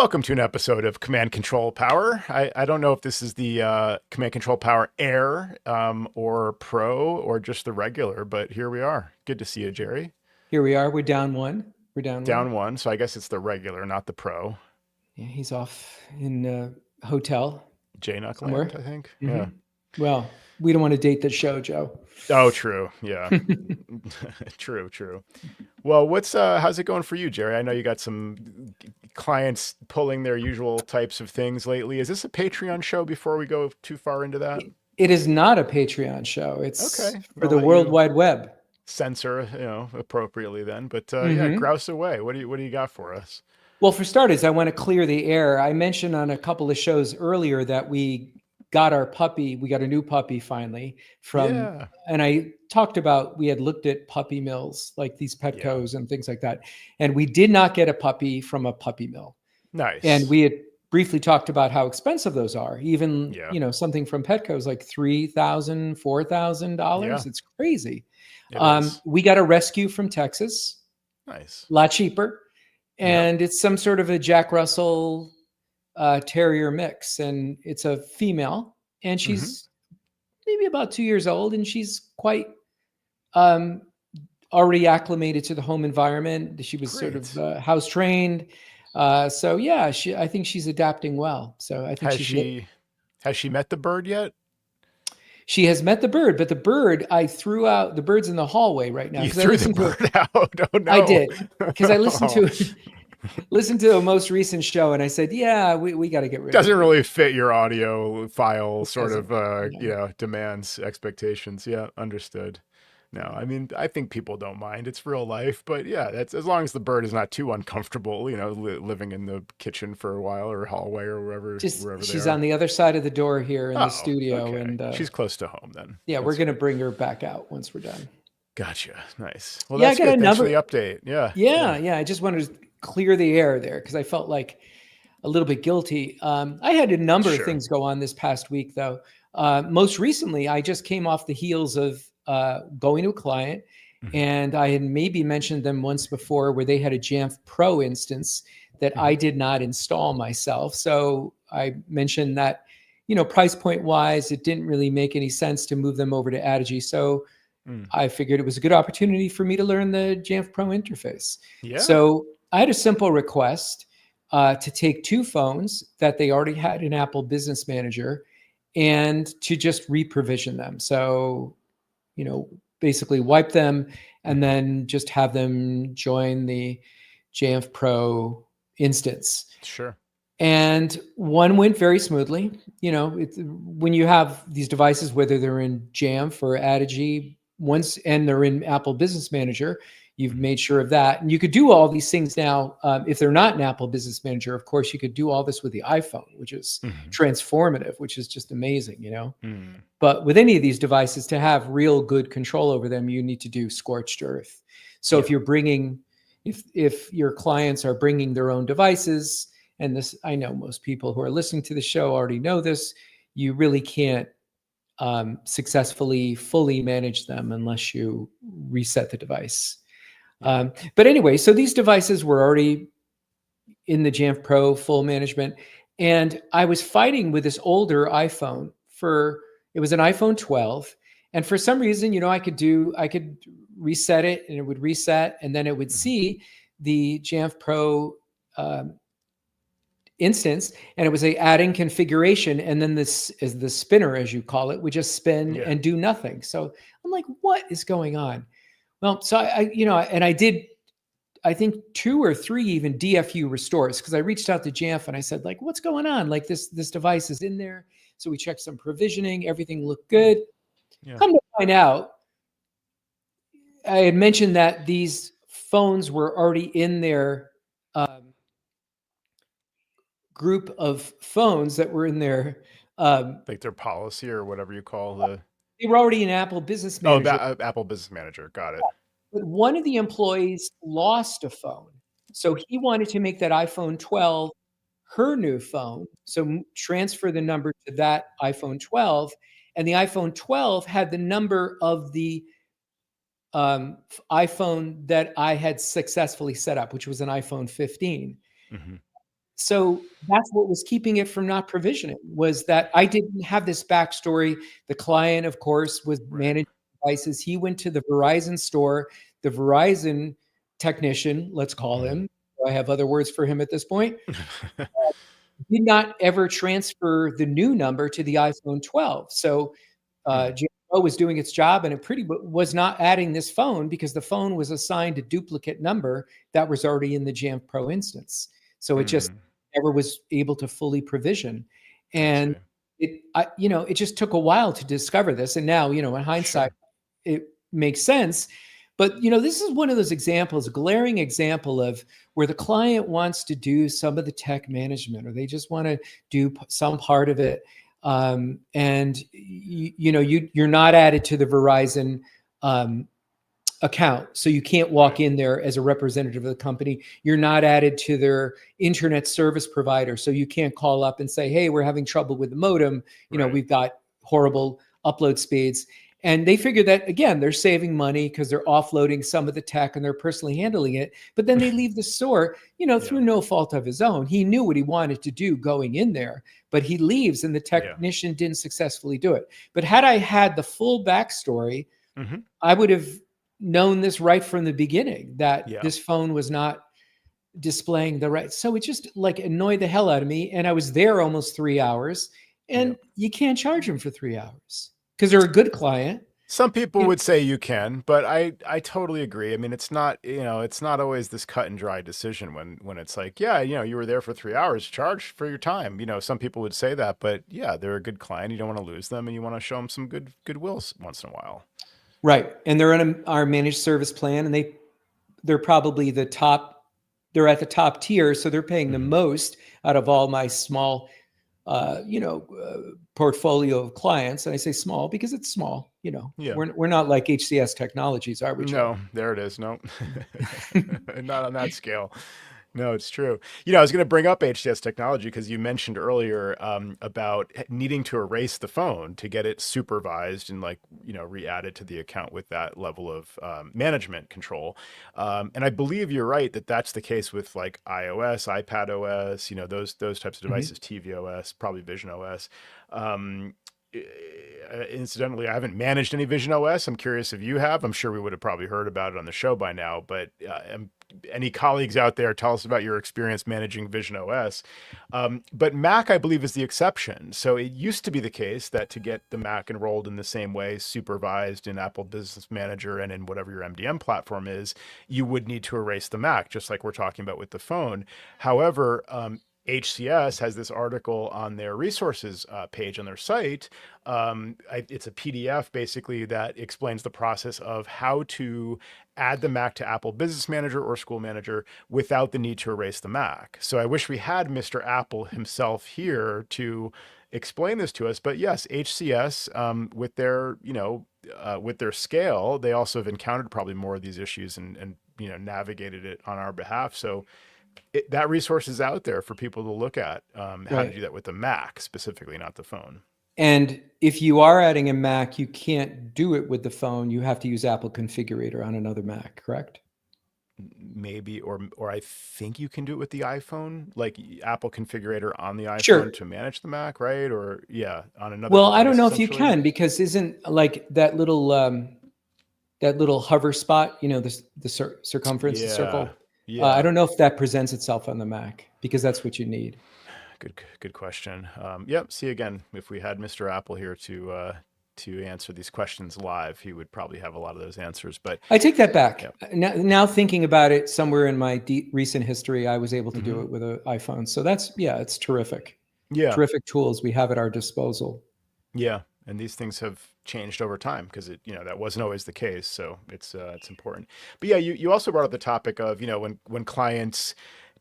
Welcome to an episode of Command Control Power. I don't know if this is the Command Control Power Air or Pro or just the regular, but here we are. Good to see you, Jerry. Here we are. We're down one. We're down one. Down one, so I guess it's the regular, not the Pro. Yeah, he's off in a hotel J-Nuck somewhere. land, I think. hmm Yeah. Well, we don't want to date the show, Joe. Oh, true. Yeah. True. Well, how's it going for you, Jerry? I know you got some clients pulling their usual types of things lately. Is this a Patreon show before we go too far into that? It is not a Patreon show. It's Okay. for I'll the let World you Wide Web. censor, appropriately then. But yeah, hmm grouse away. What do you got for us? Well, for starters, I want to clear the air. I mentioned on a couple of shows earlier that we got our puppy. We got a new puppy finally Yeah. and I talked about, we had looked at puppy mills, like these Petcos and things like that. And we did not get a puppy from a puppy mill. Nice. And we had briefly talked about how expensive those are. Even, Yeah. something from Petco is like $3,000, $4,000. Yeah. It's crazy. It is. We got a rescue from Texas, Nice. a lot cheaper. Yeah. And it's some sort of a Jack Russell terrier mix. And it's a female. And she's maybe about 2 years old. And she's quite already acclimated to the home environment. She was sort Great. of house trained. So yeah, I think she's adapting well. So I think Has she met the bird yet? She has met the bird, but the bird, I threw out. The bird's in the hallway right now. You threw the bird out. Oh no! I did, because I listened to a most recent show, and I said, "Yeah, we got to get rid of it." Doesn't really fit your audio file sort of Yeah. demands, expectations. Yeah, understood. No, I mean, I think people don't mind. It's real life, but yeah, that's as long as the bird is not too uncomfortable, living in the kitchen for a while or hallway or wherever She's they are. on the other side of the door here in the studio, okay. and She's close to home then. yeah, we're gonna bring her back out once we're done. Gotcha. Nice. Well, Yeah, that's I got good. a Thanks for number. the update. Yeah. Yeah. I just wanted to clear the air there because I felt like a little bit guilty. I had a number of things go on this past week, though. Most recently, I just came off the heels of going to a client, and I had maybe mentioned them once before where they had a Jamf Pro instance that I did not install myself. So I mentioned that, price point wise, it didn't really make any sense to move them over to Adigy. So I figured it was a good opportunity for me to learn the Jamf Pro interface. Yeah. So I had a simple request to take two phones that they already had in Apple Business Manager and to just reprovision them. So, basically wipe them and then just have them join the Jamf Pro instance. Sure. And one went very smoothly. When you have these devices, whether they're in Jamf or Adigy, and they're in Apple Business Manager, you've made sure of that. And you could do all these things now. If they're not in Apple Business Manager, of course, you could do all this with the iPhone, which is transformative, which is just amazing, But with any of these devices, to have real good control over them, you need to do scorched earth. So if your clients are bringing their own devices, and this, I know most people who are listening to the show already know this, you really can't successfully fully manage them unless you reset the device. But anyway, so these devices were already in the Jamf Pro full management. And I was fighting with this older iPhone it was an iPhone 12. And for some reason, I could reset it and it would reset, and then it would see the Jamf Pro instance, and it was adding configuration, and then this is the spinner, as you call it, would just spin and do nothing. So I'm like, what is going on? Well, so I did, I think 2 or 3 even DFU restores, because I reached out to Jamf and I said, like, what's going on? Like this device is in there. So we checked some provisioning, everything looked good. Yeah. Come to find out, I had mentioned that these phones were already in their group of phones that were in their like their policy or whatever you call they were already in Apple Business Manager. Apple Business Manager. Got it. But one of the employees lost a phone. So he wanted to make that iPhone 12 her new phone. So transfer the number to that iPhone 12. And the iPhone 12 had the number of the iPhone that I had successfully set up, which was an iPhone 15. So that's what was keeping it from not provisioning, was that I didn't have this backstory. The client, of course, was Right. managing devices. He went to the Verizon store. The Verizon technician, let's call him, I have other words for him at this point, did not ever transfer the new number to the iPhone 12. So Hmm. Jamf Pro was doing its job, and it pretty was not adding this phone because the phone was assigned a duplicate number that was already in the Jamf Pro instance. So it just Hmm. never was able to fully provision, I and see. it just took a while to discover this. And now, in hindsight, Sure. it makes sense. But this is one of those examples, a glaring example of where the client wants to do some of the tech management, or they just want to do some part of it, and you're not added to the Verizon um, account, so you can't walk Right. in there as a representative of the company. You're not added to their internet service provider, so you can't call up and say, hey, we're having trouble with the modem, Right. we've got horrible upload speeds. And they figure that, again, they're saving money because they're offloading some of the tech and they're personally handling it. But then they leave the store, Yeah. through no fault of his own. He knew what he wanted to do going in there, but he leaves and the Yeah. technician didn't successfully do it. But had I had the full backstory, Hmm. I would have known this right from the beginning, that Yeah. this phone was not displaying the right. So it just like annoyed the hell out of me. And I was there almost 3 hours, Yeah. and you can't charge them for 3 hours because they're a good client. Some people You know, would say you can, but I totally agree. I mean, it's not always this cut and dry decision when it's like, yeah, you were there for 3 hours, charge for your time. Some people would say that, but yeah, they're a good client. You don't want to lose them, and you want to show them some goodwill once in a while. right. And they're in our managed service plan, and they're probably the top, they're at the top tier. So they're paying the Hmm. most out of all my small portfolio of clients. And I say small because it's small. Yeah. We're not like HCS Technologies, are we, Joe? No, there it is. No, not on that scale. No, it's true. I was going to bring up HCS technology because you mentioned earlier about needing to erase the phone to get it supervised and re-added to the account with that level of management control. And I believe you're right that that's the case with like iOS, iPad OS, those types of Mhm. devices, tvOS, probably Vision OS. Um, Incidentally, I haven't managed any Vision OS. I'm curious if you have. I'm sure we would have probably heard about it on the show by now. But any colleagues out there, tell us about your experience managing Vision OS. But Mac, I believe, is the exception. So it used to be the case that to get the Mac enrolled in the same way, supervised in Apple Business Manager and in whatever your MDM platform is, you would need to erase the Mac, just like we're talking about with the phone. However, HCS has this article on their resources page on their site. It's a PDF basically that explains the process of how to add the Mac to Apple Business Manager or School Manager without the need to erase the Mac. So I wish we had Mr. Apple himself here to explain this to us. But yes, HCS with their with their scale, they also have encountered probably more of these issues and navigated it on our behalf. So that resource is out there for people to look at how to Right. do that with the Mac specifically, not the phone. And if you are adding a Mac, you can't do it with the phone. You have to use Apple Configurator on another Mac, correct? Maybe, or I think you can do it with the iPhone, like Apple Configurator on the iPhone Sure. to manage the Mac, right? Or yeah, on another Well, I don't device know if you essentially. can, because isn't like that little hover spot, the circumference, the Yeah, circle. I yeah. don't know if that presents itself on the Mac, because that's what you need. Good question. Yep. See again, if we had Mr. Apple here to answer these questions live, he would probably have a lot of those answers. But I take that back. yeah. Now thinking about it, somewhere in my recent history, I was able to do Hmm. it with an iPhone. So it's terrific. Yeah. Terrific tools we have at our disposal. Yeah, and these things have changed over time because that wasn't always the case. So it's important. But yeah, you also brought up the topic of when clients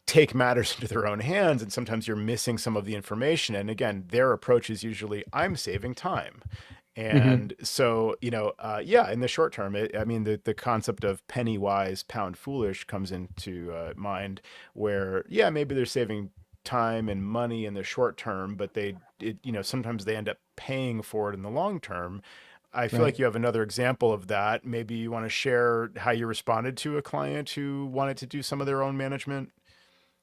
take matters into their own hands, and sometimes you're missing some of the information. And again, their approach is usually I'm saving time. Hmm. And so, yeah, in the short term, I mean, the concept of penny wise, pound foolish comes into mind where, yeah, maybe they're saving time and money in the short term, but sometimes they end up paying for it in the long term. I feel Right. like you have another example of that. Maybe you want to share how you responded to a client who wanted to do some of their own management.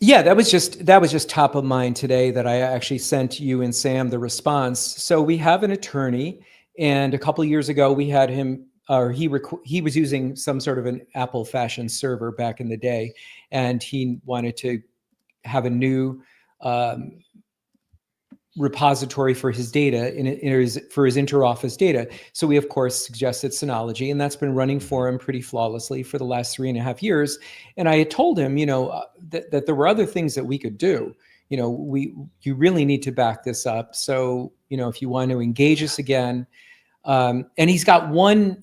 Yeah, that was just top of mind today that I actually sent you and Sam the response. So we have an attorney, and a couple of years ago we had him, or he was using some sort of an Apple fashion server back in the day, and he wanted to have a new um, repository for his data for his interoffice data. So we of course suggested Synology, and that's been running for him pretty flawlessly for the last 3.5 years. And I had told him, that there were other things that we could do. You really need to back this up. So if you want to engage us again, and he's got one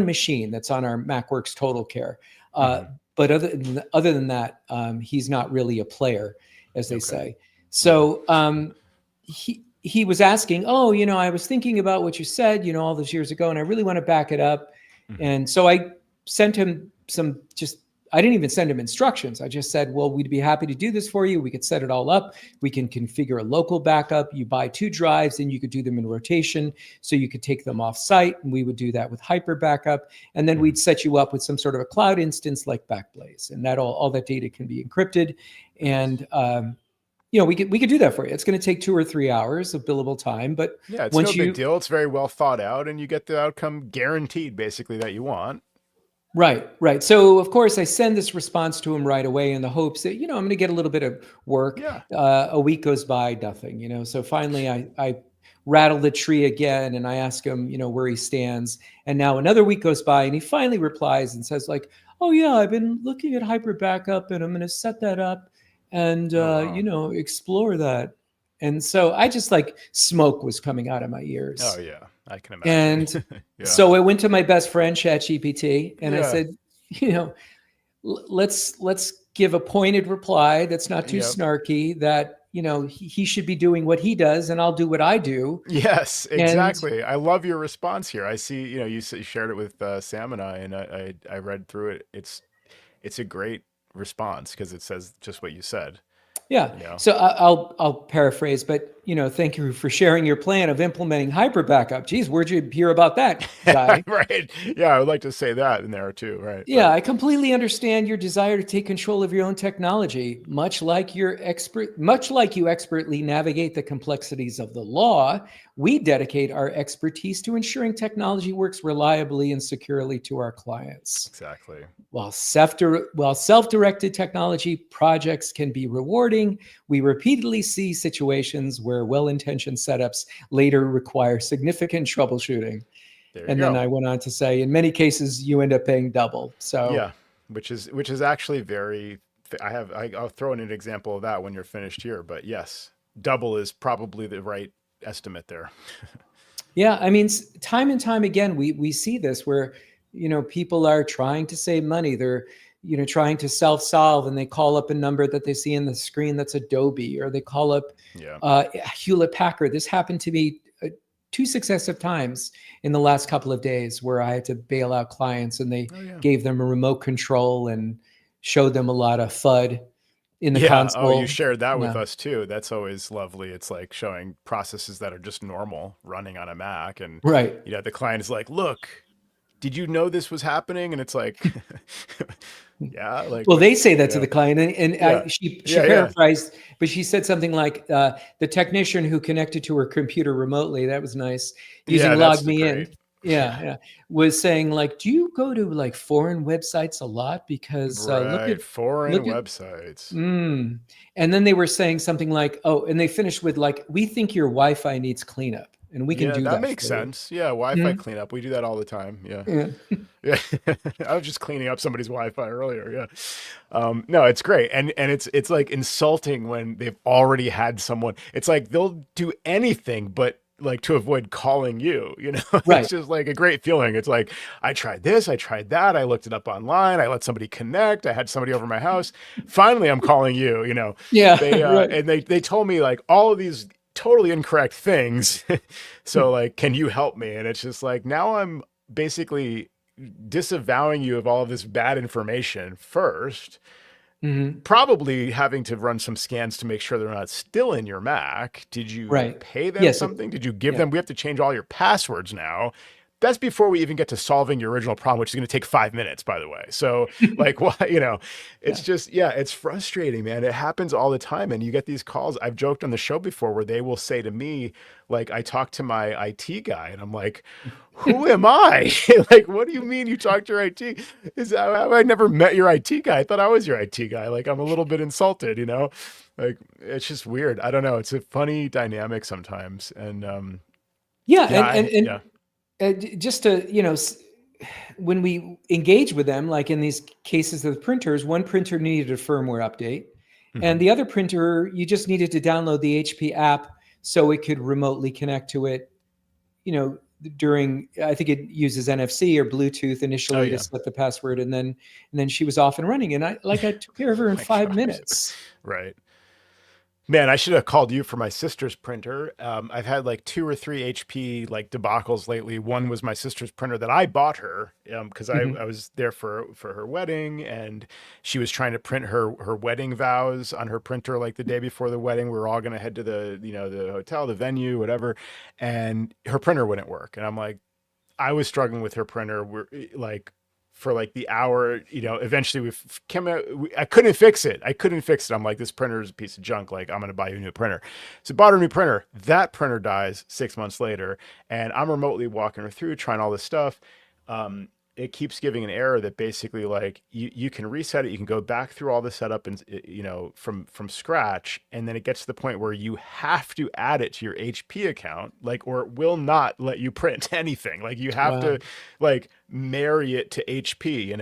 machine that's on our MacWorks Total Care. But other than that, he's not really a player, as they say. So he was asking, oh, I was thinking about what you said, all those years ago, and I really want to back it up. And so I sent him I didn't even send him instructions. I just said, well, we'd be happy to do this for you. We could set it all up. We can configure a local backup. You buy 2 drives and you could do them in rotation. So you could take them off site, and we would do that with Hyper Backup. And then we'd set you up with some sort of a cloud instance like Backblaze, and that all that data can be encrypted. And, we could do that for you. It's going to take 2 or 3 hours of billable time, but yeah, it's no big deal. It's very well thought out, and you get the outcome guaranteed, basically, that you want. Right. So of course I send this response to him right away in the hopes that, I'm going to get a little bit of work. Yeah. A week goes by, nothing, so finally I rattle the tree again, and I ask him, where he stands. And now another week goes by, and he finally replies and says like, oh yeah, I've been looking at Hyper Backup, and I'm going to set that up and, explore that. And so I just smoke was coming out of my ears. Oh yeah, I can imagine. And so I went to my best friend, ChatGPT, and I said, let's give a pointed reply that's not too snarky, that, he should be doing what he does and I'll do what I do. Yes, exactly. I love your response here. I see, you shared it with Sam and I read through it. It's a great response because it says just what you said. Yeah. So I'll paraphrase, but thank you for sharing your plan of implementing Hyper Backup. Geez, where'd you hear about that, guy? Right. Yeah, I would like to say that in there too. Right. Yeah, I completely understand your desire to take control of your own technology, much like you expertly navigate the complexities of the law. We dedicate our expertise to ensuring technology works reliably and securely to our clients. Exactly. While self-directed technology projects can be rewarding, we repeatedly see situations where well-intentioned setups later require significant troubleshooting. Then I went on to say, in many cases, you end up paying double. So yeah, which is actually very. I'll throw in an example of that when you're finished here. But yes, double is probably the right estimate there. Yeah, I mean, time and time again, we see this where people are trying to save money. They're trying to self-solve, and they call up a number that they see in the screen that's Adobe, or they call up Hewlett Packard. This happened to me 2 successive times in the last couple of days where I had to bail out clients, and they gave them a remote control and showed them a lot of FUD in the console. Oh, you shared that with us too. That's always lovely. It's like showing processes that are just normal running on a Mac, and the client is like, look, did you know this was happening? And it's like, well, they say that to the client, and she paraphrased, but she said something like, the technician who connected to her computer remotely, that was nice, using Log Me In. Was saying like, do you go to foreign websites a lot? Because look at foreign websites. And then they were saying something like, oh, and they finished with like, we think your Wi-Fi needs cleanup. And we can do that. That makes sense. Yeah, Wi-Fi cleanup. We do that all the time. Yeah. I was just cleaning up somebody's Wi-Fi earlier. Yeah. No, it's great, and it's like insulting when they've already had someone. It's like they'll do anything but to avoid calling you. It's just like a great feeling. It's like, I tried this, I tried that, I looked it up online, I let somebody connect, I had somebody over my house. Finally, I'm calling you. Yeah. And they told me all of these totally incorrect things. So can you help me? And it's just like, now I'm basically disavowing you of all of this bad information first, probably having to run some scans to make sure they're not still in your Mac. Did you pay them something? Did you give them, we have to change all your passwords now. that's before we even get to solving your original problem, which is going to take 5 minutes, by the way. So like, why, it's Yeah. just, yeah, it's frustrating, man. It happens all the time. And you get these calls. I've joked on the show before where they will say to me, like, I talk to my IT guy and I'm like, who am I? Like, what do you mean you talk to your IT? I never met your IT guy. I thought I was your IT guy. Like, I'm a little bit insulted, like, it's just weird. I don't know. It's a funny dynamic sometimes. And, Yeah, yeah, yeah. just to when we engage with them, like in these cases of the printers, one printer needed a firmware update, Mhm. and the other printer, you just needed to download the HP app so it could remotely connect to it. During, I think it uses NFC or Bluetooth Oh initially to yeah. set the password, and then she was off and running, and I took care of her in My 5 minutes. right. Man, I should have called you for my sister's printer. I've had like 2 or 3 HP like debacles lately. One was my sister's printer that I bought her because I Hmm. was there for her wedding, and she was trying to print her wedding vows on her printer like the day before the wedding. We were all going to head to the hotel, the venue, whatever, and her printer wouldn't work. And I'm like, I was struggling with her printer. We're like for like the hour, eventually we came out. I couldn't fix it. I'm like, this printer is a piece of junk. Like, I'm going to buy you a new printer. So bought her a new printer. That printer dies 6 months later. And I'm remotely walking her through, trying all this stuff. It keeps giving an error that basically like you can reset it. You can go back through all the setup and, from scratch. And then it gets to the point where you have to add it to your HP account, like, or it will not let you print anything. Like you have Wow. to like marry it to HP,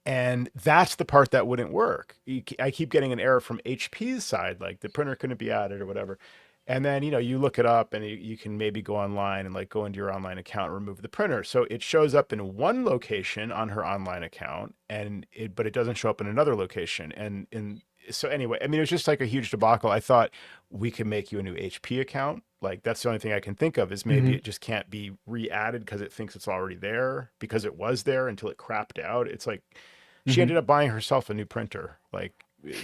and that's the part that wouldn't work. I keep getting an error from HP's side, like the printer couldn't be added or whatever. And then, you look it up and you can maybe go online and like go into your online account and remove the printer. So it shows up in one location on her online account but it doesn't show up in another location. So anyway, I mean, it was just like a huge debacle. I thought we could make you a new HP account. Like that's the only thing I can think of is maybe Hmm. it just can't be re-added because it thinks it's already there because it was there until it crapped out. It's like she ended Hmm. up buying herself a new printer, like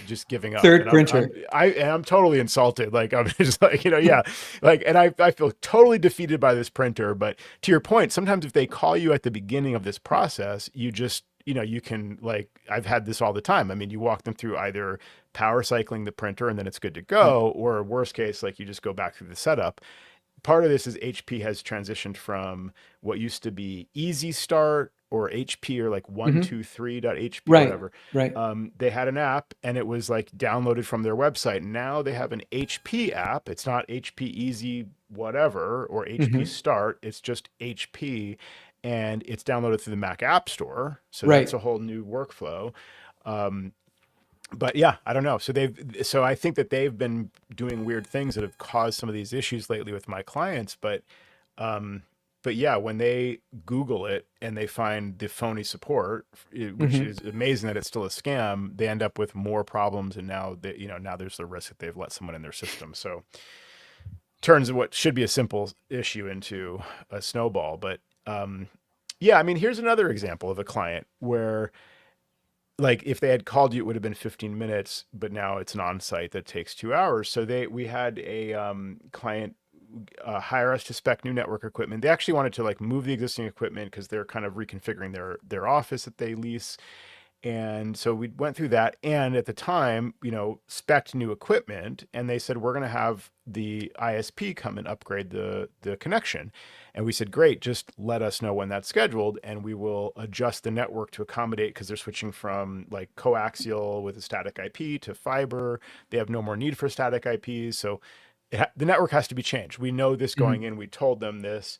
just giving up. Third And printer. I'm totally insulted. Like I'm just like, yeah, like, and I feel totally defeated by this printer. But to your point, sometimes if they call you at the beginning of this process, you just, you can like, I've had this all the time. I mean, you walk them through either power cycling the printer and then it's good to Yeah. go, or worst case, like you just go back through the setup. Part of this is HP has transitioned from what used to be Easy Start or HP or like Hmm. 123.hp or Right. whatever. Right. They had an app and it was like downloaded from their website. Now they have an HP app. It's not HP Easy whatever or HP Hmm. Start. It's just HP, and it's downloaded through the Mac App Store. So that's Right. a whole new workflow. Um, but yeah, I don't know. So I think that they've been doing weird things that have caused some of these issues lately with my clients. Um, but yeah, when they Google it and they find the phony support, which Hmm. is amazing that it's still a scam, they end up with more problems. And now there's the risk that they've let someone in their system. So turns what should be a simple issue into a snowball. But yeah, I mean, here's another example of a client where like if they had called you, it would have been 15 minutes, but now it's an on-site that takes 2 hours. So we had a client hire us to spec new network equipment. They actually wanted to like move the existing equipment because they're kind of reconfiguring their office that they lease. And so we went through that. And at the time, spec'd new equipment. And they said, we're going to have the ISP come and upgrade the connection. And we said, great, just let us know when that's scheduled. And we will adjust the network to accommodate because they're switching from like coaxial with a static IP to fiber. They have no more need for static IPs. So the network has to be changed. We know this going Hmm. in. We told them this.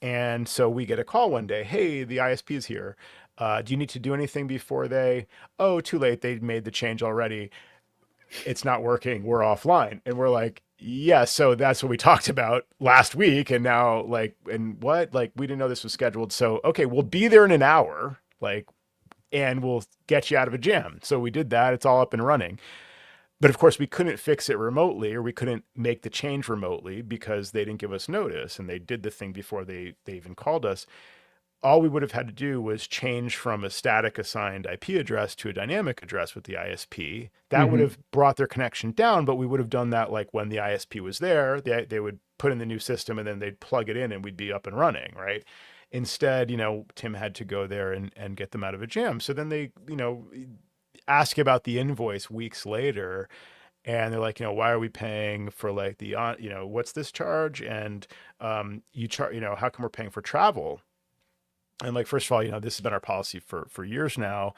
And so we get a call one day. Hey, the ISP is here. Do you need to do anything before oh, too late. They made the change already. It's not working. We're offline. And we're like, yeah, so that's what we talked about last week. And now like, and what? Like, we didn't know this was scheduled. So, okay, we'll be there in an hour. Like, and we'll get you out of a jam. So we did that. It's all up and running. But of course, we couldn't fix it remotely, or we couldn't make the change remotely because they didn't give us notice and they did the thing before they even called us. All we would have had to do was change from a static assigned IP address to a dynamic address with the ISP. That would Hmm. have brought their connection down, but we would have done that like when the ISP was there. They would put in the new system and then they'd plug it in and we'd be up and running, right? Instead, Tim had to go there and get them out of a jam. So then they, ask about the invoice weeks later, and they're like, why are we paying for like what's this charge? And you charge, how come we're paying for travel? And like, first of all, this has been our policy for years now.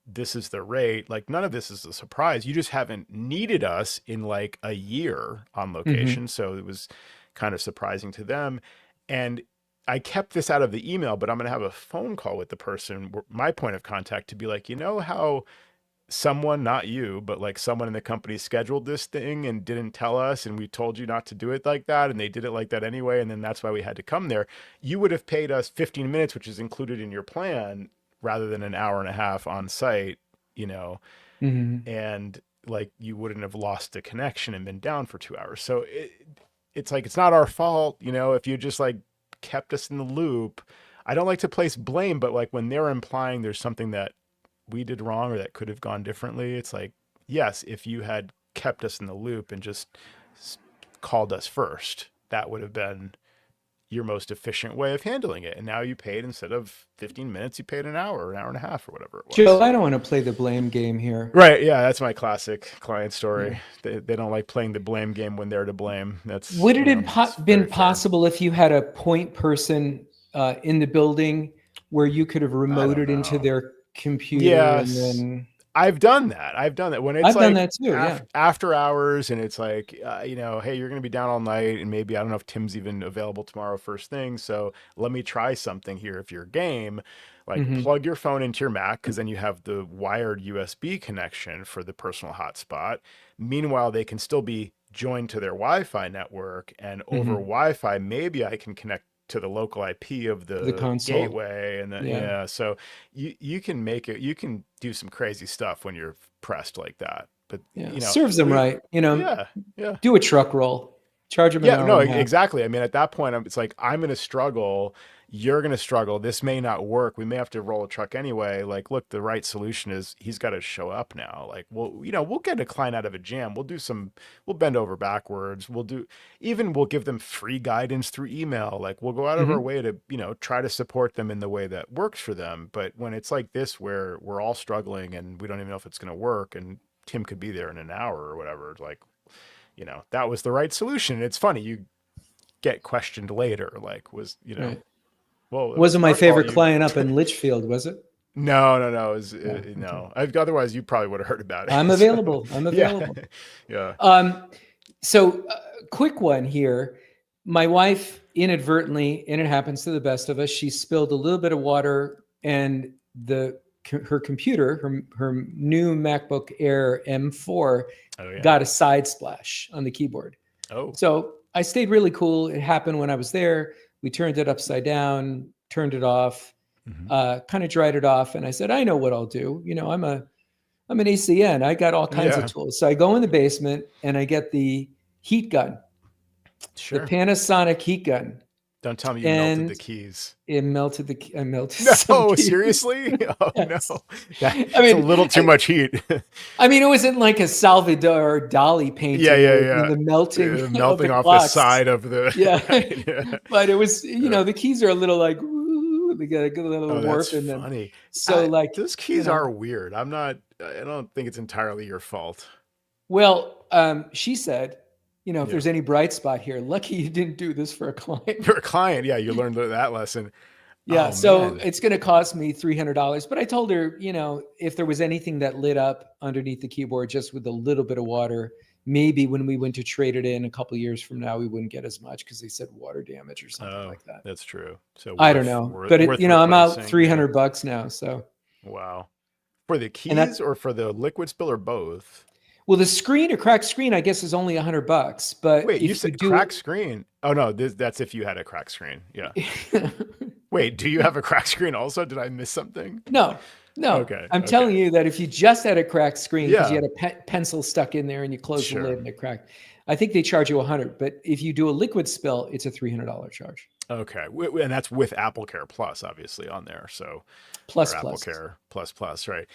This is the rate. Like, none of this is a surprise. You just haven't needed us in like a year on location. So it was kind of surprising to them. And I kept this out of the email, but I'm going to have a phone call with the person, my point of contact, to be like, how someone, not you, but like someone in the company scheduled this thing and didn't tell us, and we told you not to do it like that, and they did it like that anyway, and then that's why we had to come there. You would have paid us 15 minutes, which is included in your plan, rather than an hour and a half on site, and like you wouldn't have lost the connection and been down for 2 hours. So it's like, it's not our fault, if you just like kept us in the loop. I don't like to place blame, but like when they're implying there's something that we did wrong or that could have gone differently, it's like, yes, if you had kept us in the loop and just called us first, that would have been your most efficient way of handling it. And now you paid, instead of 15 minutes, you paid an hour and a half or whatever it was. Joe, I don't want to play the blame game here. Right. Yeah. That's my classic client story. Yeah. They don't like playing the blame game when they're to blame. Would it have been possible if you had a point person in the building where you could have remoted into their computer? Yes. And then I've done that when it's I've done that too, after hours, and it's like, hey, you're going to be down all night, and maybe, I don't know if Tim's even available tomorrow first thing, so let me try something here. If you're game, like plug your phone into your Mac, because then you have the wired USB connection for the personal hotspot. Meanwhile, they can still be joined to their Wi-Fi network, and over Wi-Fi, maybe I can connect to the local IP of the gateway, and then so you can make it. You can do some crazy stuff when you're pressed like that. But serves them right. Do a truck roll, charge them. Exactly. I mean, at that point, it's like, I'm going to struggle. You're going to struggle. This may not work. We may have to roll a truck anyway. Like, look, the right solution is he's got to show up now. Like, we'll get a client out of a jam. We'll bend over backwards. We'll give them free guidance through email. Like, we'll go out of our way to, try to support them in the way that works for them. But when it's like this, where we're all struggling and we don't even know if it's going to work, and Tim could be there in an hour or whatever, like, that was the right solution. It's funny, you get questioned later, like, Right. Well, wasn't my favorite client up in Litchfield, was it? No. It was, no. Otherwise, you probably would have heard about it. I'm available. Yeah. So, quick one here. My wife inadvertently, and it happens to the best of us, she spilled a little bit of water, and her computer, her new MacBook Air M4, got a side splash on the keyboard. Oh. So I stayed really cool. It happened when I was there. We turned it upside down, turned it off, kind of dried it off. And I said, I know what I'll do. I'm an ACN. I got all kinds of tools. So I go in the basement and I get the heat gun, the Panasonic heat gun. Don't tell me you melted the keys. It melted I melted. No, seriously? Oh, yes. No. It's a little too much heat. I mean, it wasn't like a Salvador Dali painting. Yeah. The melting off the side of the. Yeah. But it was, the keys are a little like, ooh, they got a little warp in them. Funny. So those keys are weird. I don't think it's entirely your fault. Well, she said, if there's any bright spot here, lucky you didn't do this for a client. For a client, yeah, you learned that lesson. Yeah, it's going to cost me $300. But I told her, if there was anything that lit up underneath the keyboard just with a little bit of water, maybe when we went to trade it in a couple of years from now, we wouldn't get as much because they said water damage or something like that. That's true. So I don't know, but I'm out $300 now. So wow, for the keys or for the liquid spill or both? Well, a cracked screen, I guess, is only $100. But wait, you said cracked screen? Oh no, that's if you had a cracked screen. Yeah. Wait, do you have a cracked screen also? Did I miss something? No. Okay. I'm telling you that if you just had a cracked screen because you had a pencil stuck in there and you closed the lid and it cracked, I think they charge you $100. But if you do a liquid spill, it's a $300 charge. Okay, and that's with AppleCare Plus, obviously, on there. So plus AppleCare plus, right?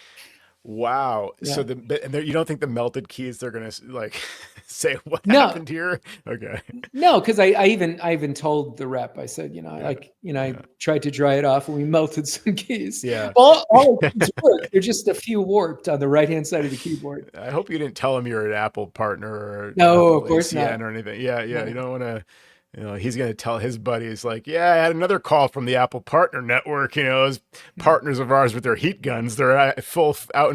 Wow. So Yeah. you don't think the melted keys they're gonna like say what No, happened here? Okay. no, because I even told the rep, I said, Yeah. I Yeah. tried to dry it off and we melted some keys. Yeah. All the keys work. They're just a few warped on the right hand side of the keyboard. I hope you didn't tell him you're an Apple partner or No, Apple of course ACN not. or anything. Yeah, yeah. You No. don't want to, he's going to tell his buddies like, yeah, I had another call from the Apple partner network. Those partners of ours with their heat guns, they're out in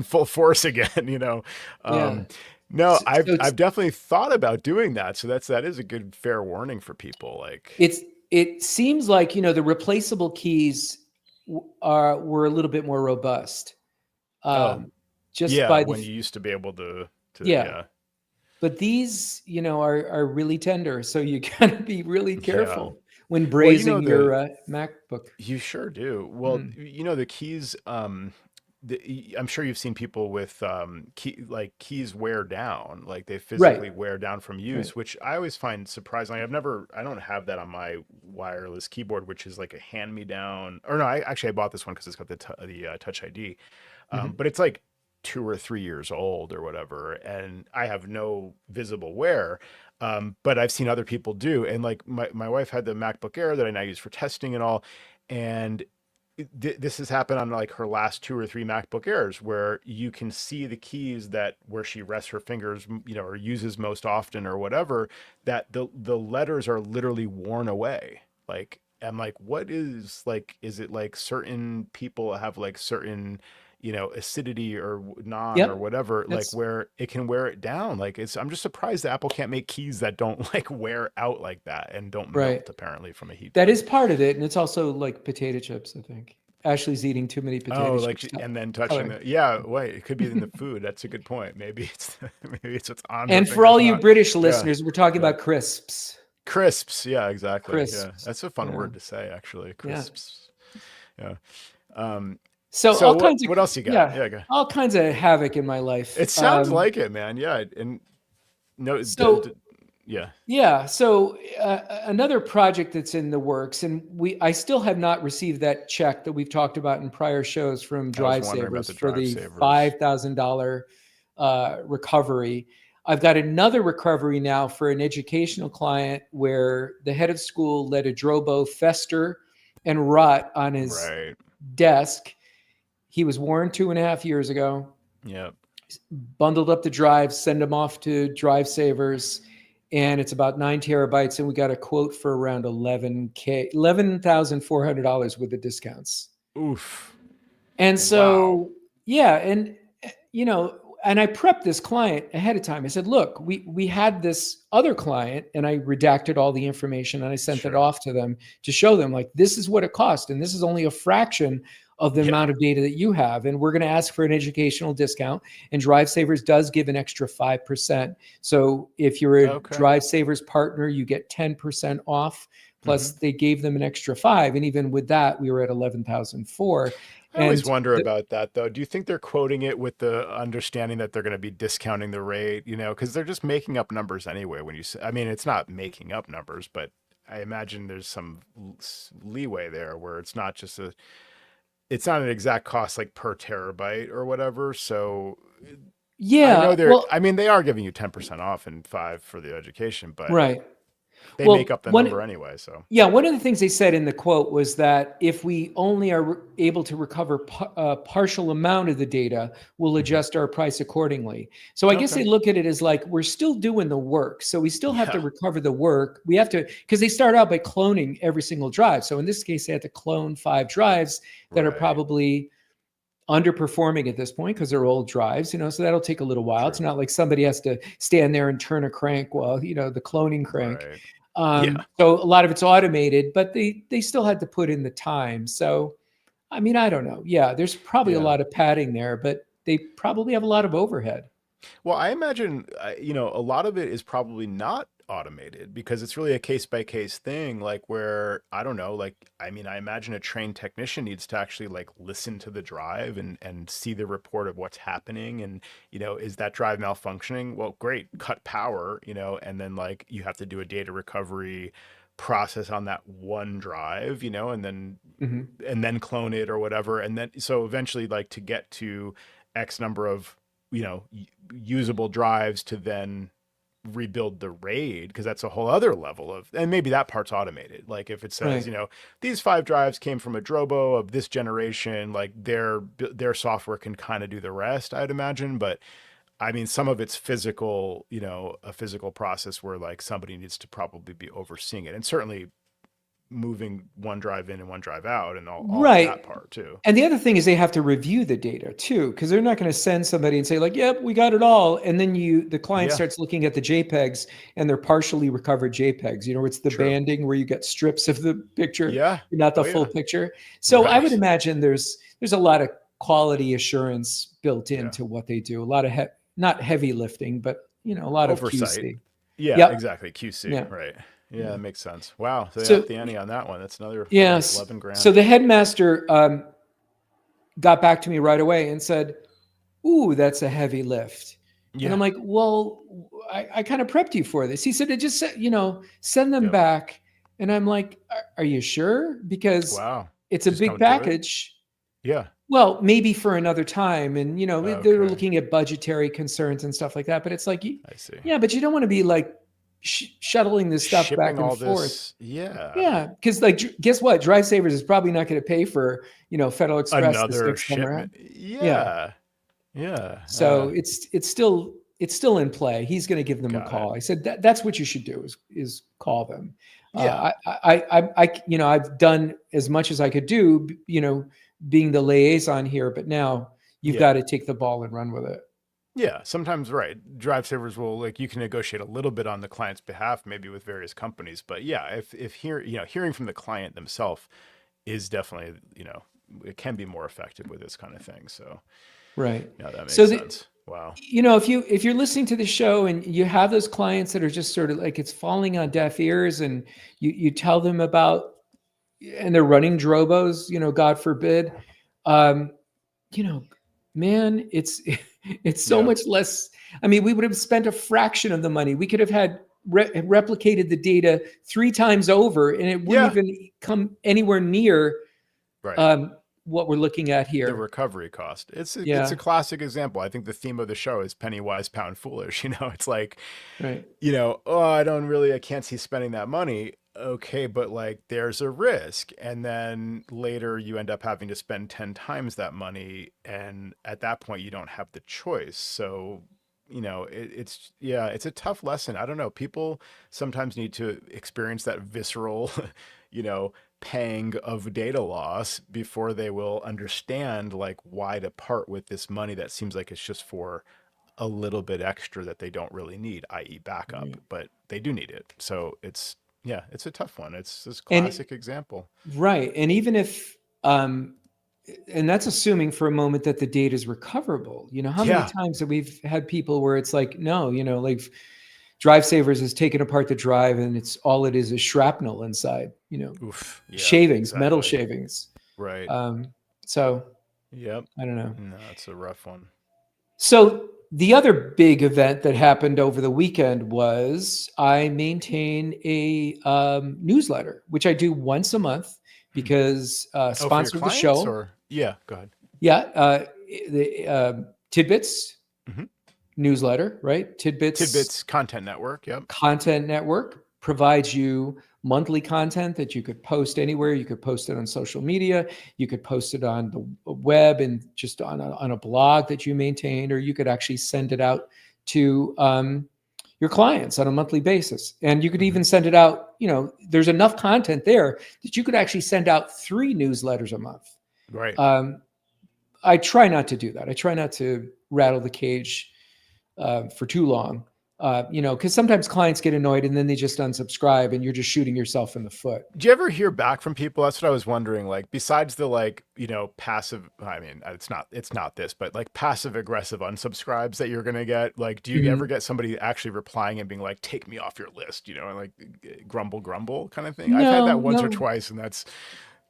full force again. Yeah. Um, no, So, I've so it's I've definitely thought about doing that. So that is a good fair warning for people. Like, it's it seems like the replaceable keys were a little bit more robust. oh Um, just yeah, by the when you used to be able to yeah. yeah But these, are really tender, so you gotta be really yeah. careful when Well, brazing your MacBook. you sure do. Well, Mm. the keys, I'm sure you've seen people with keys wear down, like they Right, physically wear down from right. use, which I always find surprising. I don't have that on my wireless keyboard, which is like a hand me down. Or no, I bought this one because it's got the Touch ID, Mhm. but it's like 2 or 3 years old or whatever, and I have no visible wear. But I've seen other people do, and like my wife had the MacBook Air that I now use for testing and all, and this has happened on like her last 2 or 3 MacBook Airs, where you can see the keys that where she rests her fingers, or uses most often or whatever, that the letters are literally worn away. Like, I'm like, what is like? Is it like certain people have like certain acidity or non or Yep, whatever, like that's where it can wear it down. Like, I'm just surprised that Apple can't make keys that don't like wear out like that and don't right. melt apparently from a heat That gun. is part of it, and it's also like potato chips, I think. Ashley's eating too many Oh, potato like chips. and then touching Color. the yeah. Wait, it could be in the food. That's a good point. Maybe it's maybe it's what's on her And for fingers, all you not. British Yeah, listeners, we're talking yeah. about crisps. Crisps. Yeah, exactly. Yeah, Crisps. that's a fun Yeah, word to say actually. yeah. Crisps. Yeah. Um. So So all what kinds of what else you got? yeah, Yeah. Go. all kinds of havoc in my life. It sounds like it, man. Yeah. And no. So Yeah. yeah, so another project that's in the works, and I still have not received that check that we've talked about in prior shows from I was Drive wondering about Savers the for drive the savers. $5,000 recovery. I've got another recovery now for an educational client where the head of school let a Drobo fester and rot on his Right. desk. He was warned 2.5 years ago. Yep. Bundled up the drives, send them off to Drive Savers, and it's about 9 terabytes, and we got a quote for around $11,400 with the discounts. Oof. And Wow. so, yeah, and and I prepped this client ahead of time. I said, look, we had this other client, and I redacted all the information and I sent it Sure. off to them to show them like this is what it cost, and this is only a fraction of the Yeah. amount of data that you have, and we're going to ask for an educational discount. And Drive Savers does give an extra 5%. So if you're a Okay. Drive Savers partner, you get 10% off. Hmm. Plus, they gave them an extra 5, and even with that, we were at 11,004. I always And wonder about that, though. Do you think they're quoting it with the understanding that they're going to be discounting the rate? Because they're just making up numbers anyway. When you say, I mean, it's not making up numbers, but I imagine there's some leeway there where it's not an exact cost like per terabyte or whatever. So I yeah, know well, I mean, they are giving you 10% off and 5 for the education, but right. they make Well, up the number anyway. So one of the things they said in the quote was that if we only are able to recover a partial amount of the data, we'll mhm. adjust our price accordingly. So I guess Okay. they look at it as like we're still doing the work. So we still have to Yeah. recover the work. We have to, because they start out by cloning every single drive. So in this case, they had to clone 5 drives that are Right. probably underperforming at this point because they're old drives, so that'll take a little while. It's True. not like somebody has to stand there and turn a crank while, the cloning crank. Right. Yeah. So a lot of it's automated, but they still had to put in the time. So, I mean, I don't know. Yeah, there's probably a Yeah. lot of padding there, but they probably have a lot of overhead. Well, I imagine, a lot of it is probably not automated because it's really a case by case thing. Like, where, I don't know, like, I mean, I imagine a trained technician needs to actually like listen to the drive and see the report of what's happening. And, is that drive malfunctioning? Well, great, cut power, and then like you have to do a data recovery process on that one drive, and then Mhm. clone it or whatever. And then so eventually like to get to X number of, usable drives to then rebuild the RAID, because that's a whole other level of, and maybe that part's automated. Like if it says, Right. these 5 drives came from a Drobo of this generation, like their software can kind of do the rest, I'd imagine. But I mean, some of it's physical, a physical process where like somebody needs to probably be overseeing it, and certainly moving one drive in and one drive out and all of that Right. part too. And the other thing is they have to review the data too, because they're not going to send somebody and say like, "Yep, we got it all," and then the client Yeah, starts looking at the JPEGs and they're partially recovered JPEGs. It's the true. banding where you get strips of the picture, Yeah. not the Oh full yeah. picture. So I would Right. imagine there's a lot of quality assurance built Yeah. into what they do. A lot of not heavy lifting, but a lot of Oversight. QC. Yeah, Yep. exactly. QC. Yeah. Right. Yeah, Yeah. that makes sense. Wow. So they So upped the ante on that one. That's another like yes. 11 So grand. the headmaster got back to me right away and said, "Ooh, that's a heavy lift." And I'm Yeah. like, "Well, I kind of prepped you for this." He said, "It just said, send them Yep. back." And I'm like, "Are you sure? Because Wow. it's a Just big don't do it. package." Yeah. Well, maybe for another time. And, they're Okay. looking at budgetary concerns and stuff like that. But it's like, I see. yeah, but you don't want to be like shuttling this stuff back Shipping and all forth. this. Yeah. Yeah, because like, guess what? Drive Savers is probably not going to pay for Federal Express this Another next time around. shipment. Yeah, Yeah. Yeah. so it's still in play. He's going to give them a Got it. call. I said that's what you should do is call them. Yeah. I've done as much as I could do, being the liaison here, but now you've Yeah. got to take the ball and run with it. Yeah, sometimes right. Drive savers will, like, you can negotiate a little bit on the client's behalf, maybe with various companies. But yeah, if hearing from the client themselves is definitely, it can be more effective with this kind of thing. So Right. yeah, that So makes sense. Wow. if you're listening to the show and you have those clients that are just sort of like it's falling on deaf ears, and you tell them about, and they're running Drobos, God forbid, um, you know, man, it's it's so Yeah. much less. I mean, we would have spent a fraction of the money. We could have had replicated the data 3 times over, and it wouldn't Yeah. even come anywhere near Right. um, what we're looking at The here. recovery cost. It's a Yeah, classic example. I think the theme of the show is Pennywise pound foolish. It's like, right. oh, I can't see spending that money. Okay, but like there's a risk. And then later you end up having to spend 10 times that money. And at that point, you don't have the choice. So, it's a tough lesson. I don't know. People sometimes need to experience that visceral, you know, pang of data loss before they will understand like why to part with this money that seems like it's just for a little bit extra that they don't really need, i.e. backup, Right. but they do need it. So it's a tough one. It's this And classic example. right, and even if and that's assuming for a moment that the data is recoverable. How many Yeah. times have we've had people where it's like, no, like Drive Savers has taken apart the drive and it's all it is shrapnel inside, Oof. Yeah, shavings, metal exactly. shavings. Right. Um, so Yep. I don't know. No, it's a rough one. So the other big event that happened over the weekend was I maintain a newsletter, which I do once a month because Oh, for your sponsor of the clients show. or yeah, go ahead. Yeah, the Tidbits Hmm. newsletter, right? Tidbits Tidbits Content Network. Yep. Content Network provides you monthly content that you could post anywhere. You could post it on social media. You could post it on the web and just on a blog that you maintain, or you could actually send it out to your clients on a monthly basis. And you could Hmm. even send it out, there's enough content there that you could actually send out 3 newsletters a month. Right. Um, I try not to do that. I try not to rattle the cage for too long, because sometimes clients get annoyed and then they just unsubscribe, and you're just shooting yourself in the foot. Do you ever hear back from people? That's what I was wondering. Like, besides the like, passive. I mean, it's not this, but like passive aggressive unsubscribes that you're gonna get. Like, do you ever Mhm. get somebody actually replying and being like, "Take me off your list," and like grumble kind of thing? I've had that No, once or no. twice, and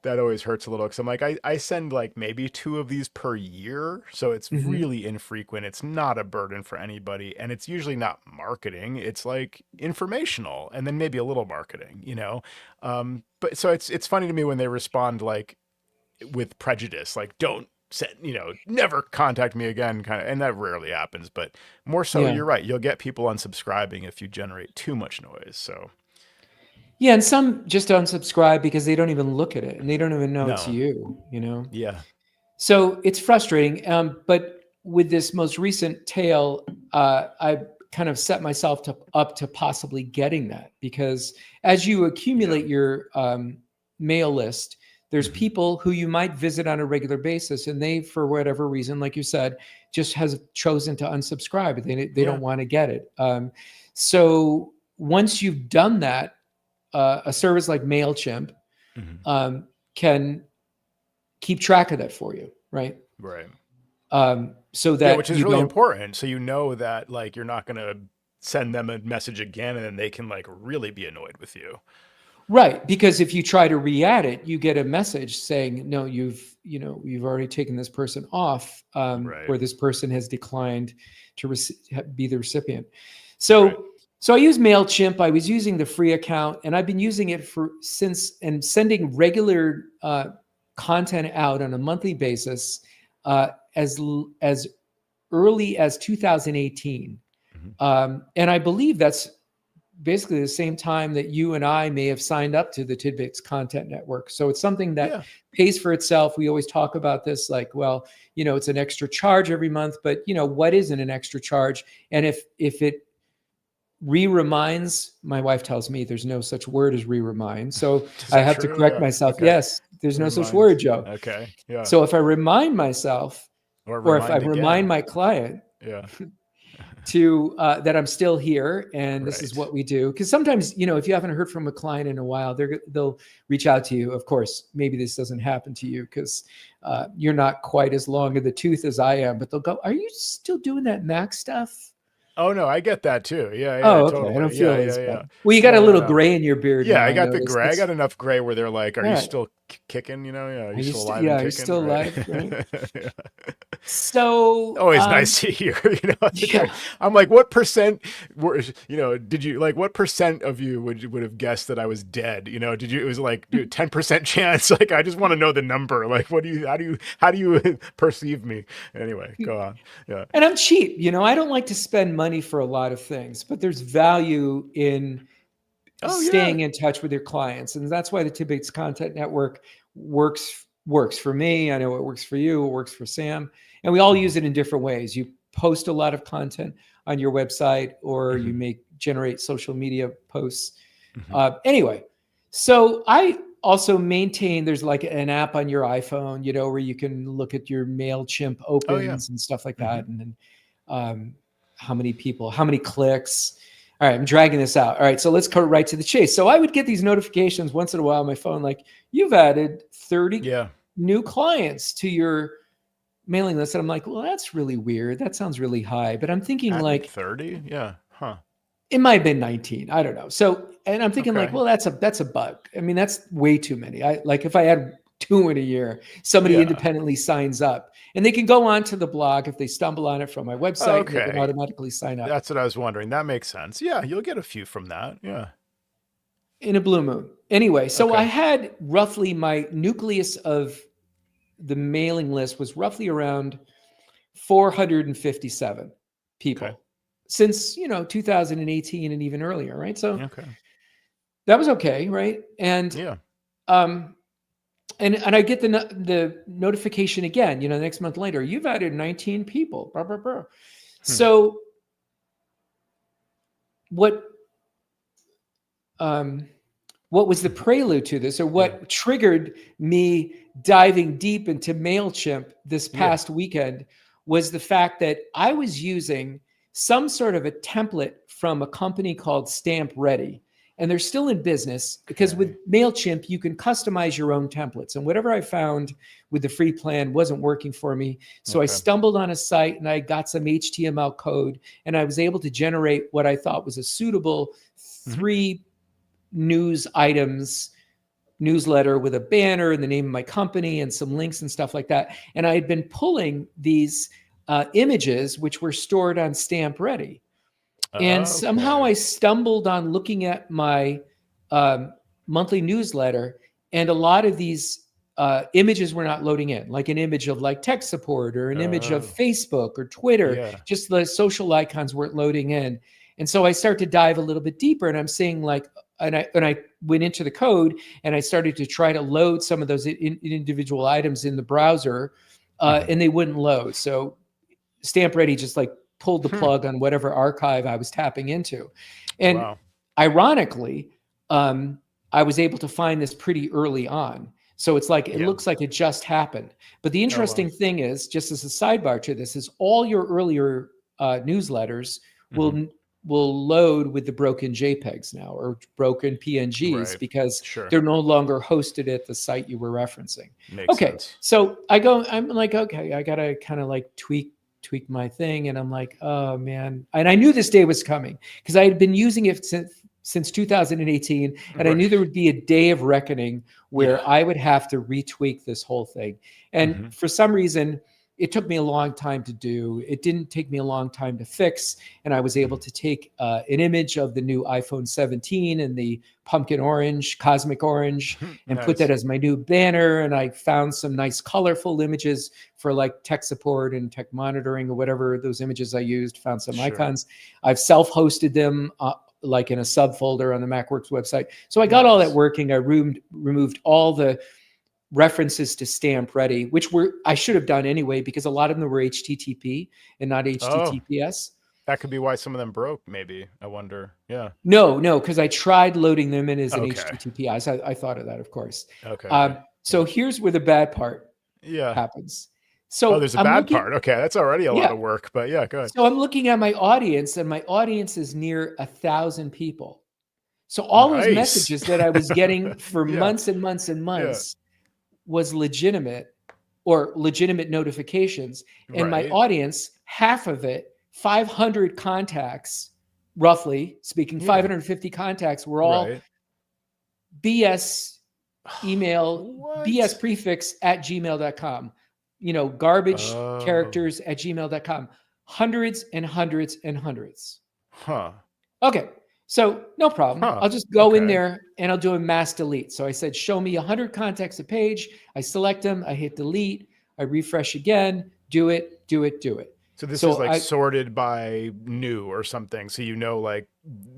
that always hurts a little because I'm like, I send like maybe 2 of these per year. So it's Mhm. really infrequent. It's not a burden for anybody. And it's usually not marketing. It's like informational and then maybe a little marketing. But so it's funny to me when they respond like with prejudice, like never contact me again kind of, and that rarely happens, but more so, Yeah. you're right. You'll get people unsubscribing if you generate too much noise. So Yeah. And some just unsubscribe because they don't even look at it and they don't even know it's no. you, Yeah. So it's frustrating. But with this most recent tale, I kind of set myself up to possibly getting that, because as you accumulate your mail list, there's people who you might visit on a regular basis, and they, for whatever reason, like you said, just has chosen to unsubscribe. They don't want to get it. So once you've done that, a service like MailChimp can keep track of that for you, right? Right. So that which is you really don't. important. So that like you're not going to send them a message again, and then they can like really be annoyed with you. Right, because if you try to re-add it, you get a message saying, no, you've already taken this person off, or this person has declined to be the recipient. So I use MailChimp. I was using the free account, and I've been using it and sending regular content out on a monthly basis as early as 2018. And I believe that's basically the same time that you and I may have signed up to the Tidbits Content Network. So it's something that pays for itself. We always talk about this, like, well, it's an extra charge every month, but what isn't an extra charge? And if it re-reminds, my wife tells me there's no such word as re-remind. So I have to correct myself. Okay. Yes, there's no such word, Joe. Okay. Yeah. So if I remind myself, or if I remind my client, to that I'm still here and this is what we do. Because sometimes, if you haven't heard from a client in a while, they'll reach out to you. Of course, maybe this doesn't happen to you because you're not quite as long in the tooth as I am, but they'll go, are you still doing that Mac stuff? Oh no, I get that too. Yeah, oh, okay. Totally. I don't feel as bad. Well, you got a little gray in your beard. Yeah, now, I got the gray. I got enough gray where they're like, "Are you still kicking?" Yeah, are you still alive? Yeah, you're still alive. Right? So always nice to hear. I'm like, what percent? Did you like? What percent of you would have guessed that I was dead? Did you? It was like 10% chance. Like, I just want to know the number. Like, how do you perceive me? Anyway, go on. Yeah. And I'm cheap. I don't like to spend money for a lot of things, but there's value in staying in touch with your clients. And that's why the Tidbits Content Network works for me. I know it works for you. It works for Sam. And we all use it in different ways. You post a lot of content on your website, or you generate social media posts. Anyway, so I also maintain, there's like an app on your iPhone, where you can look at your MailChimp opens and stuff like that. And then how many people, how many clicks. All right, I'm dragging this out. All right, so let's go right to the chase. So I would get these notifications once in a while on my phone, like, you've added 30 new clients to your mailing list. And I'm like, well, that's really weird. That sounds really high. But I'm thinking like 30? Yeah. Huh. It might have been 19. I don't know. So, and I'm thinking like, well, that's a bug. I mean, that's way too many. If I had 2 in a year, somebody independently signs up, and they can go on to the blog if they stumble on it from my website. And they can automatically sign up. That's what I was wondering. That makes sense. Yeah, you'll get a few from that. Yeah. In a blue moon. Anyway, so I had roughly, my nucleus of the mailing list was roughly around 457 people since 2018 and even earlier, right? So that was okay, right? And and I get the notification again, the next month later, you've added 19 people. Blah, blah, blah. So what was the prelude to this, or what triggered me diving deep into MailChimp this past weekend, was the fact that I was using some sort of a template from a company called Stamp Ready. And they're still in business because with MailChimp, you can customize your own templates. And whatever I found with the free plan wasn't working for me. So I stumbled on a site and I got some HTML code, and I was able to generate what I thought was a suitable 3 news items newsletter with a banner and the name of my company and some links and stuff like that. And I had been pulling these images, which were stored on Stamp Ready. And somehow I stumbled on looking at my monthly newsletter, and a lot of these images were not loading in, like an image of like tech support or an image of Oh, Facebook or Twitter. yeah. Just the social icons weren't loading in. And so I start to dive a little bit deeper, and I'm seeing like, and I went into the code and I started to try to load some of those individual items in the browser, and they wouldn't load. So Stamp Ready just like pulled the plug on whatever archive I was tapping into. And Wow. ironically, I was able to find this pretty early on. So it's like, it Yeah. looks like it just happened. But the interesting thing is, just as a sidebar to this, is all your earlier newsletters will load with the broken JPEGs now, or broken PNGs, Right. because Sure. they're no longer hosted at the site you were referencing. Makes Okay, sense. so I'm like, okay, I gotta kind of like tweak my thing, and I'm like, oh man. And I knew this day was coming because I had been using it since 2018, and I knew there would be a day of reckoning where I would have to retweak this whole thing. And for some reason, it took me a long time to do. It didn't take me a long time to fix. And I was able to take an image of the new iPhone 17 and the pumpkin orange, cosmic orange, and put that as my new banner. And I found some nice colorful images for like tech support and tech monitoring, or whatever those images I used, found some icons. I've self-hosted them like in a subfolder on the MacWorks website. So I got all that working. I removed all the references to Stamp Ready, which I should have done anyway, because a lot of them were HTTP and not HTTPS. That could be why some of them broke, maybe. I wonder. Yeah. No, because I tried loading them in as an HTTPS. I thought of that, of course. So here's where the bad part happens. So there's a bad part. Okay, that's already a lot of work, but yeah, go ahead. So I'm looking at my audience, and my audience is near 1,000 people. So all those messages that I was getting for months and months and months was legitimate, or legitimate notifications. And my audience, half of it, 500 contacts, roughly speaking, 550 contacts, were all BS email, BS prefix at gmail.com, garbage characters at gmail.com, hundreds and hundreds and hundreds. Okay. So no problem. I'll just go in there and I'll do a mass delete. So I said, show me 100 contacts a page. I select them. I hit delete. I refresh again. Do it. So this is like sorted by new or something. So like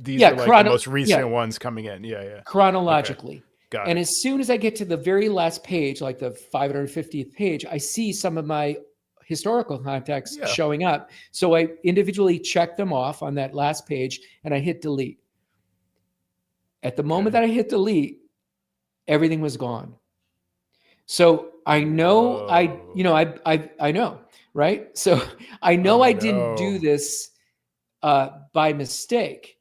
these are like the most recent ones coming in. Yeah. Chronologically. Got and it. As soon as I get to the very last page, like the 550th page, I see some of my historical contacts showing up. So I individually check them off on that last page, and I hit delete. At the moment that I hit delete, everything was gone. So I know I know, right? So I know I didn't do this by mistake,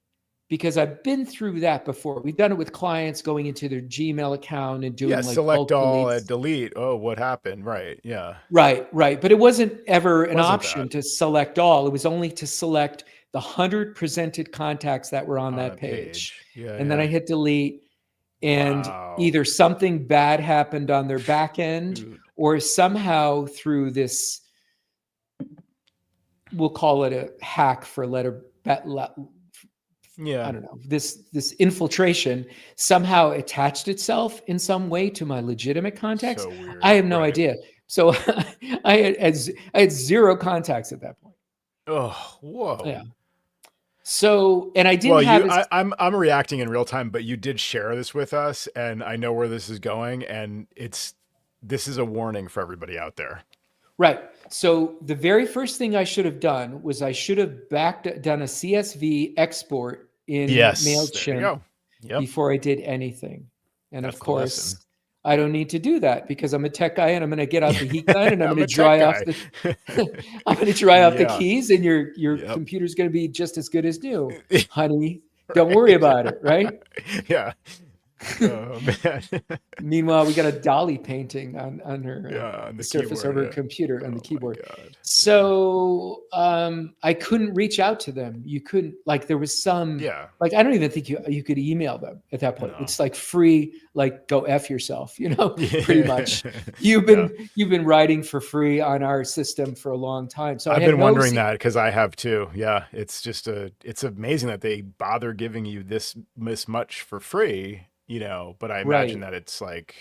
because I've been through that before. We've done it with clients going into their Gmail account and doing like select all and delete. Oh, what happened? Right. Yeah. Right. But it wasn't ever an option to select all. It was only to select the 100 presented contacts that were on that page. And then I hit delete, and either something bad happened on their back end, or somehow through this, we'll call it a hack for I don't know, this infiltration somehow attached itself in some way to my legitimate contacts. So I have no idea. So I had 0 contacts at that point. Oh, whoa. Yeah. So, and I didn't have. I'm reacting in real time, but you did share this with us, and I know where this is going, and this is a warning for everybody out there. Right. So the very first thing I should have done was I should have done a CSV export in MailChimp before I did anything. And of course, I don't need to do that, because I'm a tech guy, and I'm going to get out the heat gun, and I'm going to dry off the keys, and your computer's going to be just as good as new, honey. Don't worry about it, right? Yeah. Oh man. Meanwhile, we got a dolly painting on her on the surface of her computer on the keyboard. So I couldn't reach out to them. You couldn't, like, there was some like, I don't even think you could email them at that point. No. It's like free, like, go F yourself, pretty much. You've been writing for free on our system for a long time. So I've been wondering that, because I have too. Yeah. It's just it's amazing that they bother giving you this much for free. But I imagine that it's like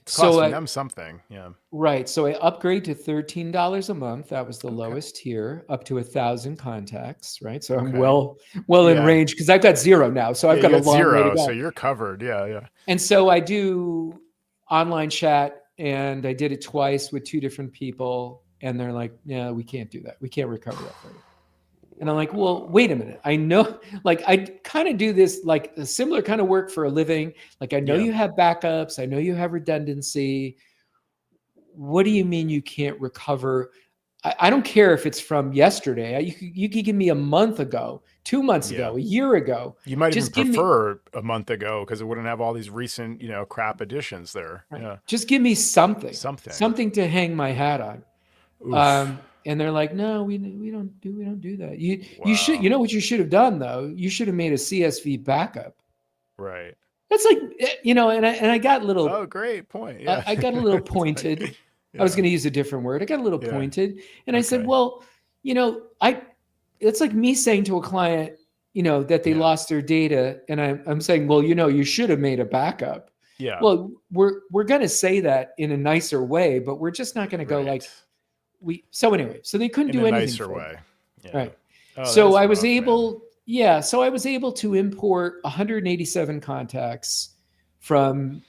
It's So costing I them something. Yeah. right. So I upgrade to $13 a month. That was the Okay. lowest tier, up to 1,000 contacts. Right. So I'm Okay. well in Yeah. range because I've got zero now. So Yeah. I've You got a got long way to 0, so go. you're covered. Yeah. Yeah. And so I do online chat, and I did it twice with two different people, and they're like, "Yeah, we can't do that. We can't recover that for you." And I'm like, "Well, wait a Wow. minute. I know, like, I kind of do this, like, a similar kind of work for a living. Like, I know Yeah. you have backups. I know you have redundancy. What do you mean you can't recover? I don't care if it's from yesterday. You could give me a month ago, 2 months Yeah. ago, a year ago. You might even Just give me prefer a month ago because it wouldn't have all these recent, crap additions there. right. Yeah. Just give me something, Something. something to hang my hat on. Oof. And they're like, no, we don't do that. You should, Wow. you know what you should have done though? You should have made a CSV backup. Right. That's like, and I got a Oh, little, great point. Yeah. I got a little It's like, pointed. I was yeah. going to use a different word. I got a little Yeah. pointed, and I said, Okay. well, I, it's like me saying to a client, that they Yeah. lost their data, and I'm saying, well, you should have made a backup. Yeah. Well, we're going to say that in a nicer way, but we're just not going to go Right. like, so anyway, so they couldn't In a do anything nicer for me. way. Yeah. Right. Oh, that So is I was rough, man. able, yeah, so I was able to import 187 contacts from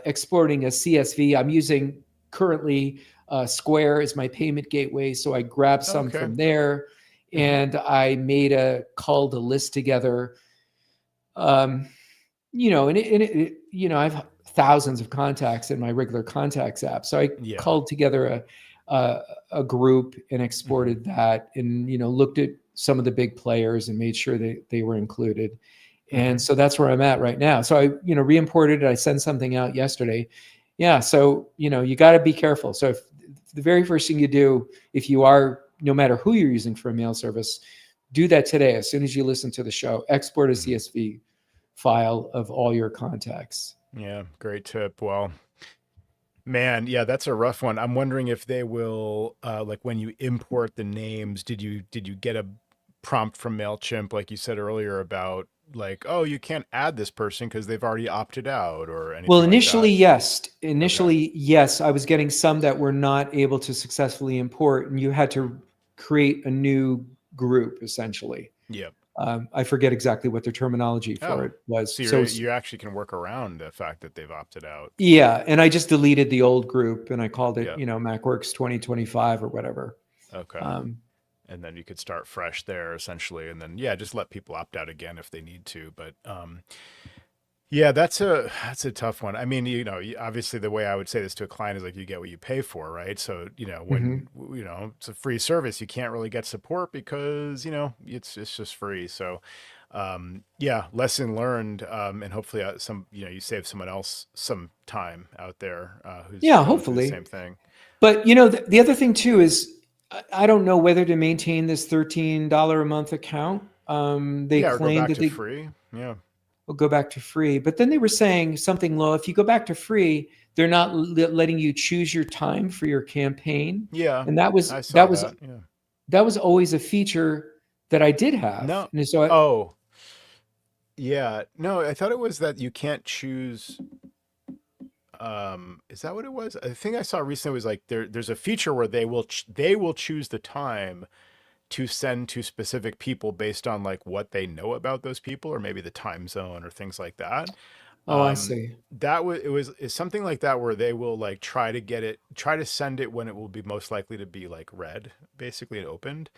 exporting a CSV. I'm using currently Square as my payment gateway. So I grabbed some Okay. from there, Hmm. and I called a list together. Um, I have thousands of contacts in my regular contacts app. So I Yeah. called together a group and Hmm. exported that, and looked at some of the big players and made sure they were included. And Hmm. so that's where I'm at right now. So I re-imported it. I sent something out yesterday. Yeah. So you got to be careful. So if the very first thing you do, if you are, no matter who you're using for a mail service, do that today. As soon as you listen to the show, export a Hmm. CSV file of all your contacts. Yeah. Great tip. Well, man, yeah, that's a rough one. I'm wondering if they will, like when you import the names, did you get a prompt from MailChimp, like you said earlier, about like, oh, you can't add this person because they've already opted out or Well, anything like initially, that? yes. Okay. Initially, yes. I was getting some that were not able to successfully import, and you had to create a new group essentially. Yep. I forget exactly what their terminology for Oh, it was. so So you actually can work around the fact that they've opted out. yeah, and I just deleted the old group and I called it, Yep. MacWorks 2025 or whatever. Okay. Um, And then you could start fresh there essentially, and then yeah, just let people opt out again if they need to. But yeah, that's a tough one. I mean, obviously the way I would say this to a client is like you get what you pay for, right? So, mhm. when it's a free service, you can't really get support because, it's just free. So, yeah, lesson learned, and hopefully you save someone else some time out there who's Yeah, going through the hopefully. same thing. But the other thing too is I don't know whether to maintain this $13 a month account. They Yeah, or go claim back that to they free. Yeah. will go back to free, but then they were saying something low. If you go back to free, they're not letting you choose your time for your campaign, Yeah, and that I was saw that. Yeah. always a feature that I did have. No. And so Oh, yeah. No, I thought it was that you can't choose. Is that what it was? I think I saw recently was like there's a feature where they will choose the time to send to specific people based on like what they know about those people or maybe the time zone or things like that. oh, I Um, see. it's something like that where they will like try to send it when it will be most likely to be like read, basically and opened.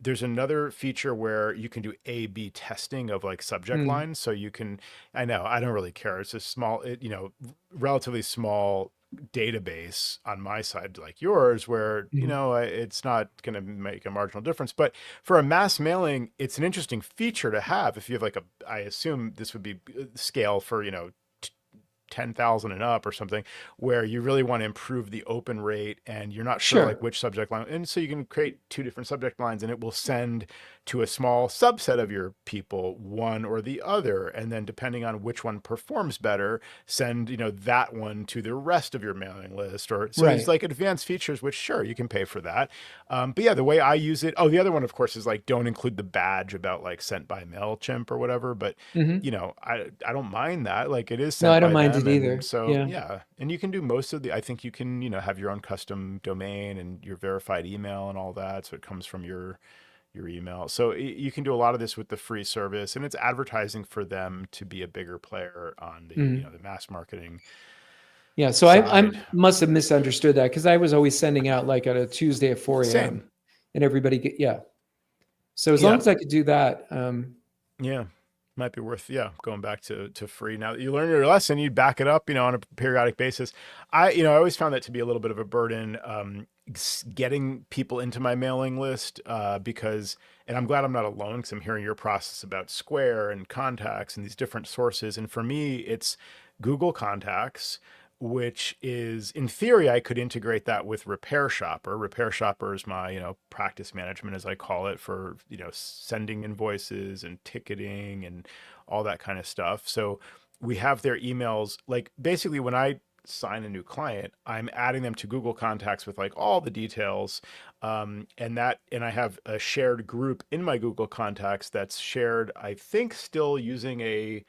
There's another feature where you can do A/B testing of like subject Hmm. lines. So you can, I know, I don't really care. It's a relatively small database on my side, like yours, where, Mhm. it's not going to make a marginal difference. But for a mass mailing, it's an interesting feature to have. If you have like I assume this would be scale for, 10,000 and up or something, where you really want to improve the open rate and you're not sure like Sure. which subject line. And so you can create two different subject lines and it will send to a small subset of your people, one or the other. And then depending on which one performs better, send, that one to the rest of your mailing list. Or so there's Right. like advanced features, which sure, you can pay for that. But yeah, the way I use it, the other one, of course, is like don't include the badge about like sent by MailChimp or whatever. But Hmm. I don't mind that. Like it is No, sent I don't by mind them. it And either. so, Yeah. yeah. And you can do most of I think you can, have your own custom domain and your verified email and all that. So it comes from your email. So you can do a lot of this with the free service, and it's advertising for them to be a bigger player on the, Mhm. the mass marketing Yeah. So I side. must have misunderstood that because I was always sending out like at a Tuesday at 4 Same. a.m. and everybody yeah. So as long Yeah. as I could do that, Yeah. Might be worth, going back to free. Now that you learn your lesson, you back it up, on a periodic basis. I always found that to be a little bit of a burden, getting people into my mailing list, because, and I'm glad I'm not alone because I'm hearing your process about Square and contacts and these different sources. And for me, it's Google Contacts, which is, in theory, I could integrate that with Repair Shopper. Repair Shopper is my, practice management, as I call it, for, sending invoices and ticketing and all that kind of stuff. So we have their emails. Like basically when I sign a new client, I'm adding them to Google Contacts with like all the details. And I have a shared group in my Google Contacts that's shared, I think, still using a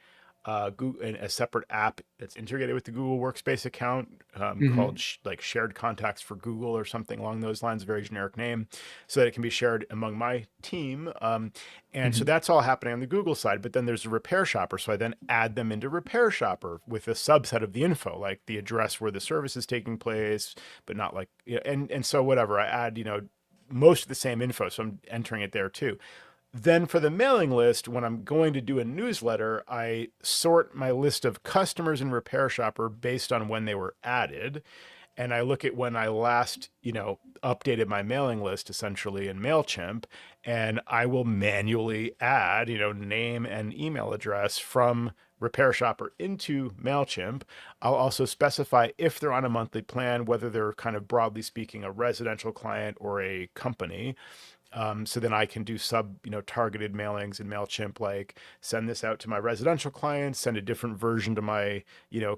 separate app that's integrated with the Google Workspace account, called mhm, like Shared Contacts for Google or something along those lines, a very generic name, so that it can be shared among my team. And so mhm. that's all happening on the Google side. But then there's a Repair Shopper. So I then add them into Repair Shopper with a subset of the info, like the address where the service is taking place, but not like, and so whatever, I add, most of the same info. So I'm entering it there too. Then for the mailing list, when I'm going to do a newsletter, I sort my list of customers in Repair Shopper based on when they were added. And I look at when I last, updated my mailing list essentially in MailChimp, and I will manually add, name and email address from Repair Shopper into MailChimp. I'll also specify if they're on a monthly plan, whether they're kind of broadly speaking a residential client or a company. So then I can do targeted mailings in MailChimp, like send this out to my residential clients, send a different version to my,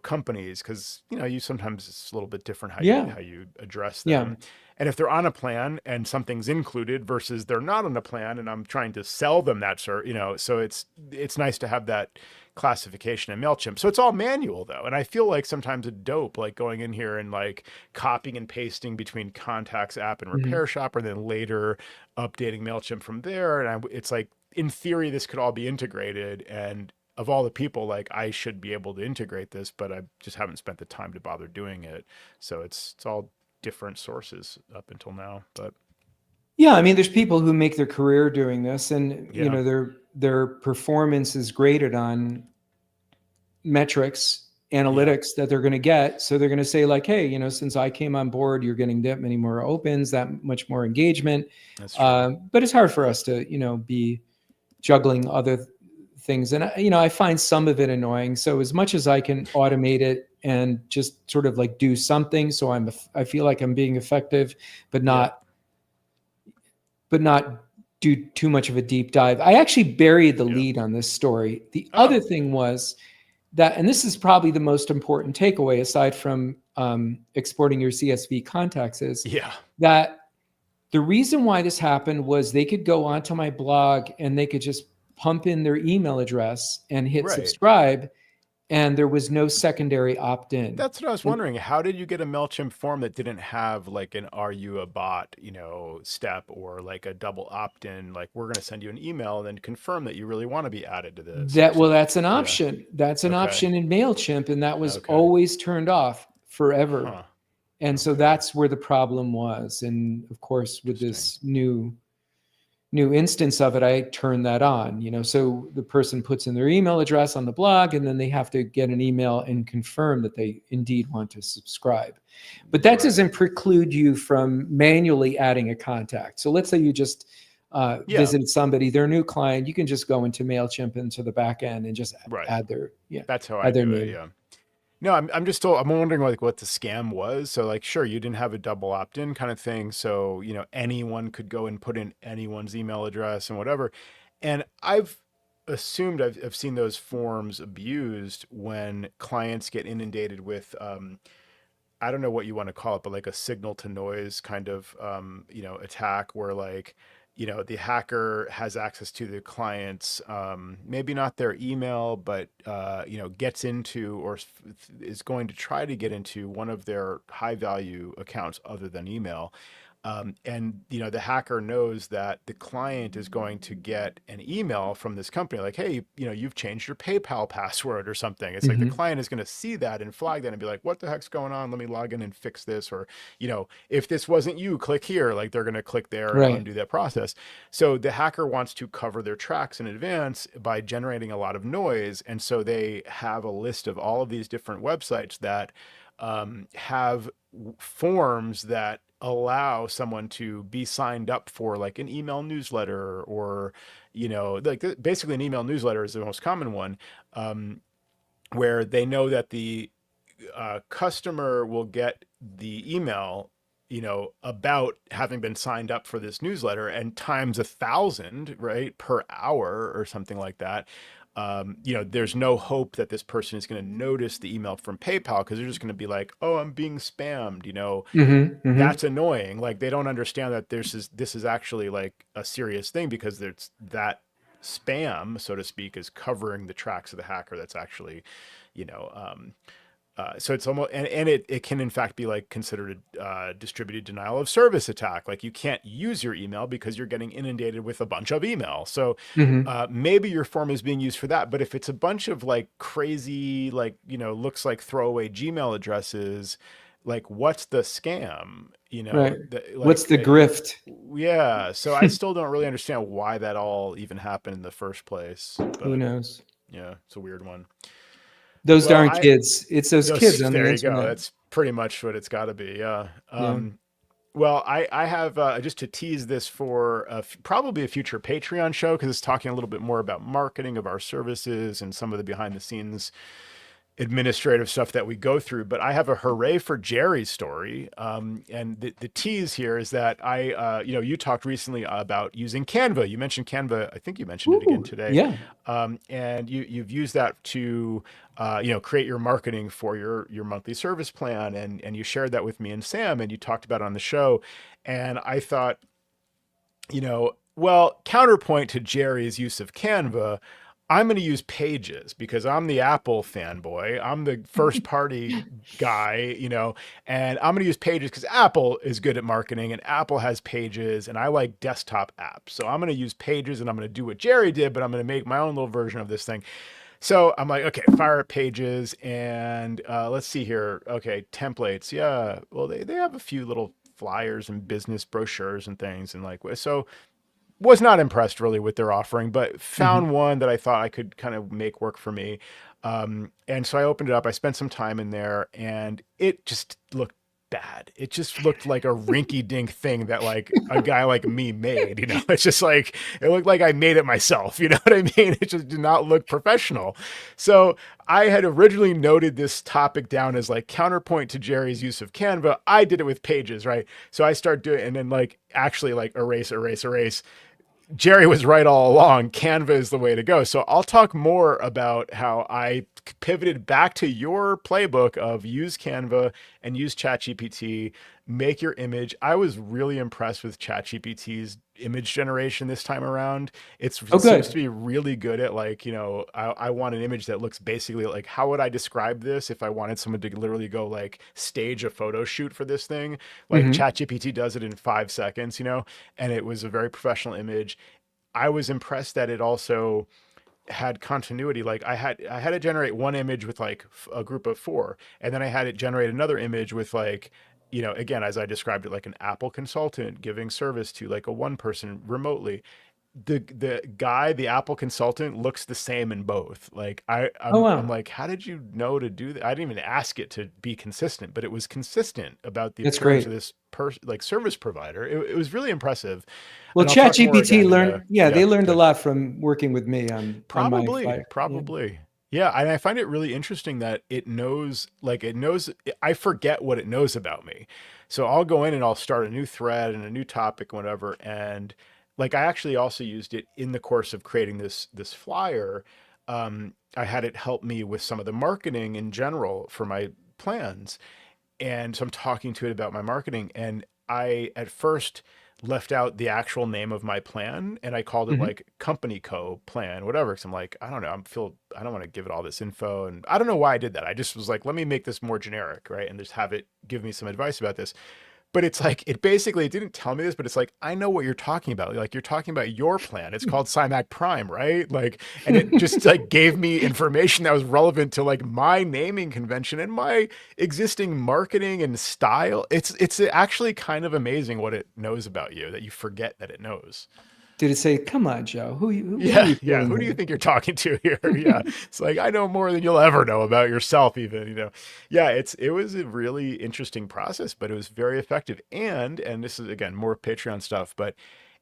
companies. Cause you sometimes it's a little bit different Yeah. how you address Yeah. them. And if they're on a plan and something's included versus they're not on a plan and I'm trying to sell them that so it's nice to have that classification in MailChimp. So it's all manual though. And I feel like sometimes a dope, like going in here and like copying and pasting between contacts app and Mhm. Repair Shopper, and then later updating MailChimp from there. And it's like, in theory, this could all be integrated. And of all the people, like I should be able to integrate this, but I just haven't spent the time to bother doing it. So it's all different sources up until now. But Yeah, I mean, there's people who make their career doing this, and yeah, their performance is graded on metrics, yeah, analytics that they're going to get. So they're going to say like, hey, since I came on board, you're getting that many more opens, that much more engagement. that's true. But it's hard for us to be juggling other things, and I find some of it annoying. So as much as I can automate it and just sort of like do something, so I feel like I'm being effective, but Yeah. not do too much of a deep dive. I actually buried the Yeah. lead on this story. The other Oh, thing was that, and this is probably the most important takeaway aside from exporting your CSV contacts, is yeah. that the reason why this happened was they could go onto my blog and they could just pump in their email address and hit Right. subscribe, and there was no secondary opt-in. That's what I was And wondering. How did you get a MailChimp form that didn't have like an "Are you a bot?" step, or like a double opt-in? Like we're going to send you an email and then confirm that you really want to be added to this, or that's an yeah. option. That's an Okay. option in MailChimp, and that was Okay. always turned off forever. Huh. And so Okay. that's where the problem was. And of course, with Interesting. this new instance of it, I turn that on. So the person puts in their email address on the blog, and then they have to get an email and confirm that they indeed want to subscribe. But that Right. doesn't preclude you from manually adding a contact. So let's say you just Yeah. visited somebody, their new client, you can just go into MailChimp into the back end and just Right. add their That's how I add their do it. name. Yeah. No, I'm just still I'm wondering like what the scam was. So like sure, you didn't have a double opt-in kind of thing. So, anyone could go and put in anyone's email address and whatever. And I've assumed I've seen those forms abused when clients get inundated with I don't know what you want to call it, but like a signal to noise kind of attack where like the hacker has access to the client's maybe not their email, but gets into or is going to try to get into one of their high value accounts other than email. And the hacker knows that the client is going to get an email from this company like, hey, you've changed your PayPal password or something. It's like the Hmm. client is going to see that and flag that and be like, what the heck's going on? Let me log in and fix this. Or, if this wasn't you, click here. Like they're going to click there and Right. undo that process. So the hacker wants to cover their tracks in advance by generating a lot of noise. And so they have a list of all of these different websites that have forms that allow someone to be signed up for like an email newsletter or like basically an email newsletter is the most common one, where they know that the customer will get the email about having been signed up for this newsletter and times 1,000 right per hour or something like that. There's no hope that this person is going to notice the email from PayPal because they're just going to be like, oh, I'm being spammed. Hmm. Hmm. That's annoying. Like they don't understand that this is actually like a serious thing because there's that spam, so to speak, is covering the tracks of the hacker that's actually, you know, so it's almost and it can in fact be like considered a distributed denial of service attack. Like you can't use your email because you're getting inundated with a bunch of email. So Hmm. maybe your form is being used for that. But if it's a bunch of like crazy, like looks like throwaway Gmail addresses, like what's the scam? Right. What's the grift? Yeah. So I still don't really understand why that all even happened in the first place. Who But knows? yeah, it's a weird one. Those Well, darn I kids. It's those kids on the there you go. internet. That's pretty much what it's got to be. Yeah. Yeah. Well, I have just to tease this for probably a future Patreon show because it's talking a little bit more about marketing of our services and some of the behind the scenes administrative stuff that we go through. But I have a hooray for Jerry's story. And the tease here is that you talked recently about using Canva. You mentioned Canva. I think you mentioned it again Ooh, today. yeah. And you've used that to, create your marketing for your monthly service plan. And you shared that with me and Sam, and you talked about it on the show. And I thought, well, counterpoint to Jerry's use of Canva, I'm going to use Pages because I'm the Apple fanboy. I'm the first party guy, and I'm going to use Pages because Apple is good at marketing and Apple has Pages and I like desktop apps. So I'm going to use Pages and I'm going to do what Jerry did, but I'm going to make my own little version of this thing. So I'm like, okay, fire up Pages and let's see here. Okay, templates. Yeah, well, they have a few little flyers and business brochures and things and like so was not impressed really with their offering, but Hmm. found one that I thought I could kind of make work for me. And so I opened it up. I spent some time in there, and it just looked bad. It just looked like a rinky-dink thing that like a guy like me made. It's just like it looked like I made it myself. You know what I mean? It just did not look professional. So I had originally noted this topic down as like counterpoint to Jerry's use of Canva. I did it with Pages, right? So I start doing, and then like actually like erase, erase, erase. Jerry was right all along. Canva is the way to go. So I'll talk more about how I pivoted back to your playbook of use Canva and use ChatGPT, make your image. I was really impressed with ChatGPT's image generation this time around. It Oh, seems to good. be really good at like, I want an image that looks basically like, how would I describe this if I wanted someone to literally go like stage a photo shoot for this thing? Like Hmm. ChatGPT does it in 5 seconds, and it was a very professional image. I was impressed that it also had continuity. Like I had it generate one image with like a group of four, and then I had it generate another image with like, again, as I described it, like an Apple consultant giving service to like a one person remotely. The Apple consultant looks the same in both. Like Oh, I'm wow. like, how did you know to do that? I didn't even ask it to be consistent, but it was consistent about the That's appearance of great. this like service provider. It was really impressive, Well, and I'll talk more ChatGPT again in learned, yeah, yeah, they learned a good. lot from working with me on my Probably, flight. Yeah. probably. Yeah, and I find it really interesting that it knows, like it knows, I forget what it knows about me. So I'll go in and I'll start a new thread and a new topic, whatever. And like I actually also used it in the course of creating this flyer. I had it help me with some of the marketing in general for my plans. And so I'm talking to it about my marketing. And I at first left out the actual name of my plan and I called it Hmm. like company co plan, whatever. Cause I'm like, I don't know, I don't want to give it all this info. And I don't know why I did that. I just was like, let me make this more generic, right? And just have it give me some advice about this. But it's like it basically, it didn't tell me this, but it's like I know what you're talking about. Like you're talking about your plan. It's called Cymac Prime, right? Like, and it just like gave me information that was relevant to like my naming convention and my existing marketing and style. It's actually kind of amazing what it knows about you that you forget that it knows. Did it say, "Come on, Joe? What are Yeah, you yeah. doing Who do you here?" think you're talking to here? Yeah. It's like I know more than you'll ever know about yourself, even, you know. Yeah, it was a really interesting process, but it was very effective. And this is again more Patreon stuff, but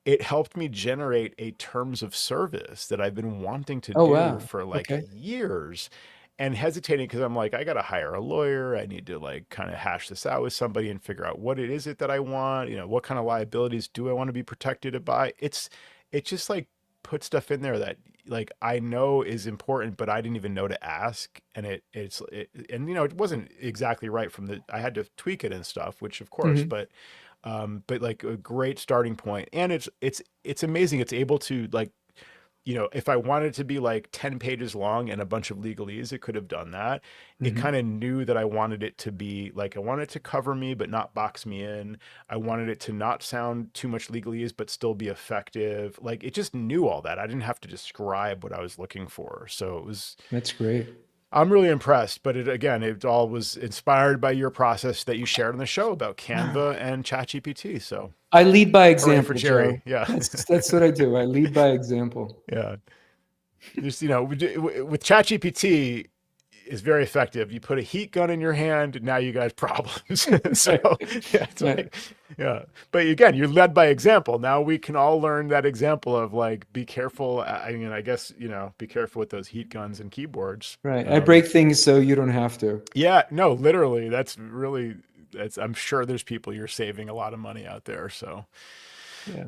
it helped me generate a terms of service that I've been wanting to Oh do wow. for like Okay. years and hesitating because I'm like, I gotta hire a lawyer. I need to like kind of hash this out with somebody and figure out what it is it that I want, you know, what kind of liabilities do I want to be protected by. It's just like put stuff in there that like I know is important, but I didn't even know to ask. And and you know, it wasn't exactly right from the, I had to tweak it and stuff, which of course, Hmm. but like a great starting point. And it's amazing. It's able to like, you know, if I wanted to be like 10 pages long and a bunch of legalese, it could have done that. It Hmm. kind of knew that I wanted it to be like, I wanted it to cover me, but not box me in. I wanted it to not sound too much legalese, but still be effective. Like it just knew all that. I didn't have to describe what I was looking for. So it was, That's great. I'm really impressed. But it, again, it all was inspired by your process that you shared on the show about Canva and ChatGPT. So I lead by hooray for example, Jerry. Joe. Yeah. That's what I do. I lead by example. Yeah. There's, you know, with ChatGPT is very effective. You put a heat gun in your hand, now you got problems. So Right. yeah, it's Yeah. like, yeah. But again, you're led by example. Now we can all learn that example of like, be careful. I mean, I guess, you know, be careful with those heat guns and keyboards. Right. I break things so you don't have to. Yeah, no, literally, that's really, that's, I'm sure there's people you're saving a lot of money out there. So Yeah.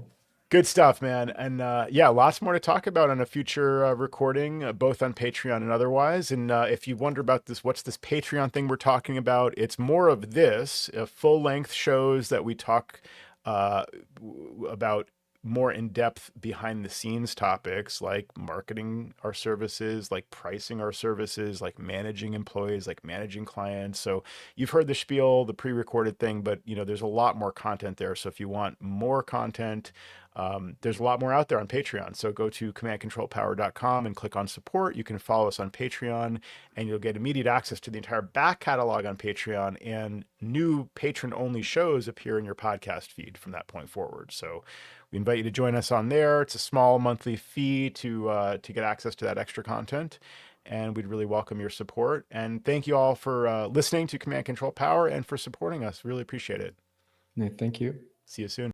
good stuff, man. And yeah, lots more to talk about on a future recording, both on Patreon and otherwise. And if you wonder about this, what's this Patreon thing we're talking about? It's more of this full length shows that we talk about more in depth behind the scenes topics like marketing our services, like pricing our services, like managing employees, like managing clients. So you've heard the spiel, the pre-recorded thing, but you know, there's a lot more content there. So if you want more content, there's a lot more out there on Patreon. So go to commandcontrolpower.com and click on support. You can follow us on Patreon and you'll get immediate access to the entire back catalog on Patreon, and new patron only shows appear in your podcast feed from that point forward. So we invite you to join us on there. It's a small monthly fee to get access to that extra content. And we'd really welcome your support. And thank you all for listening to Command Control Power and for supporting us. Really appreciate it. Yeah, thank you. See you soon.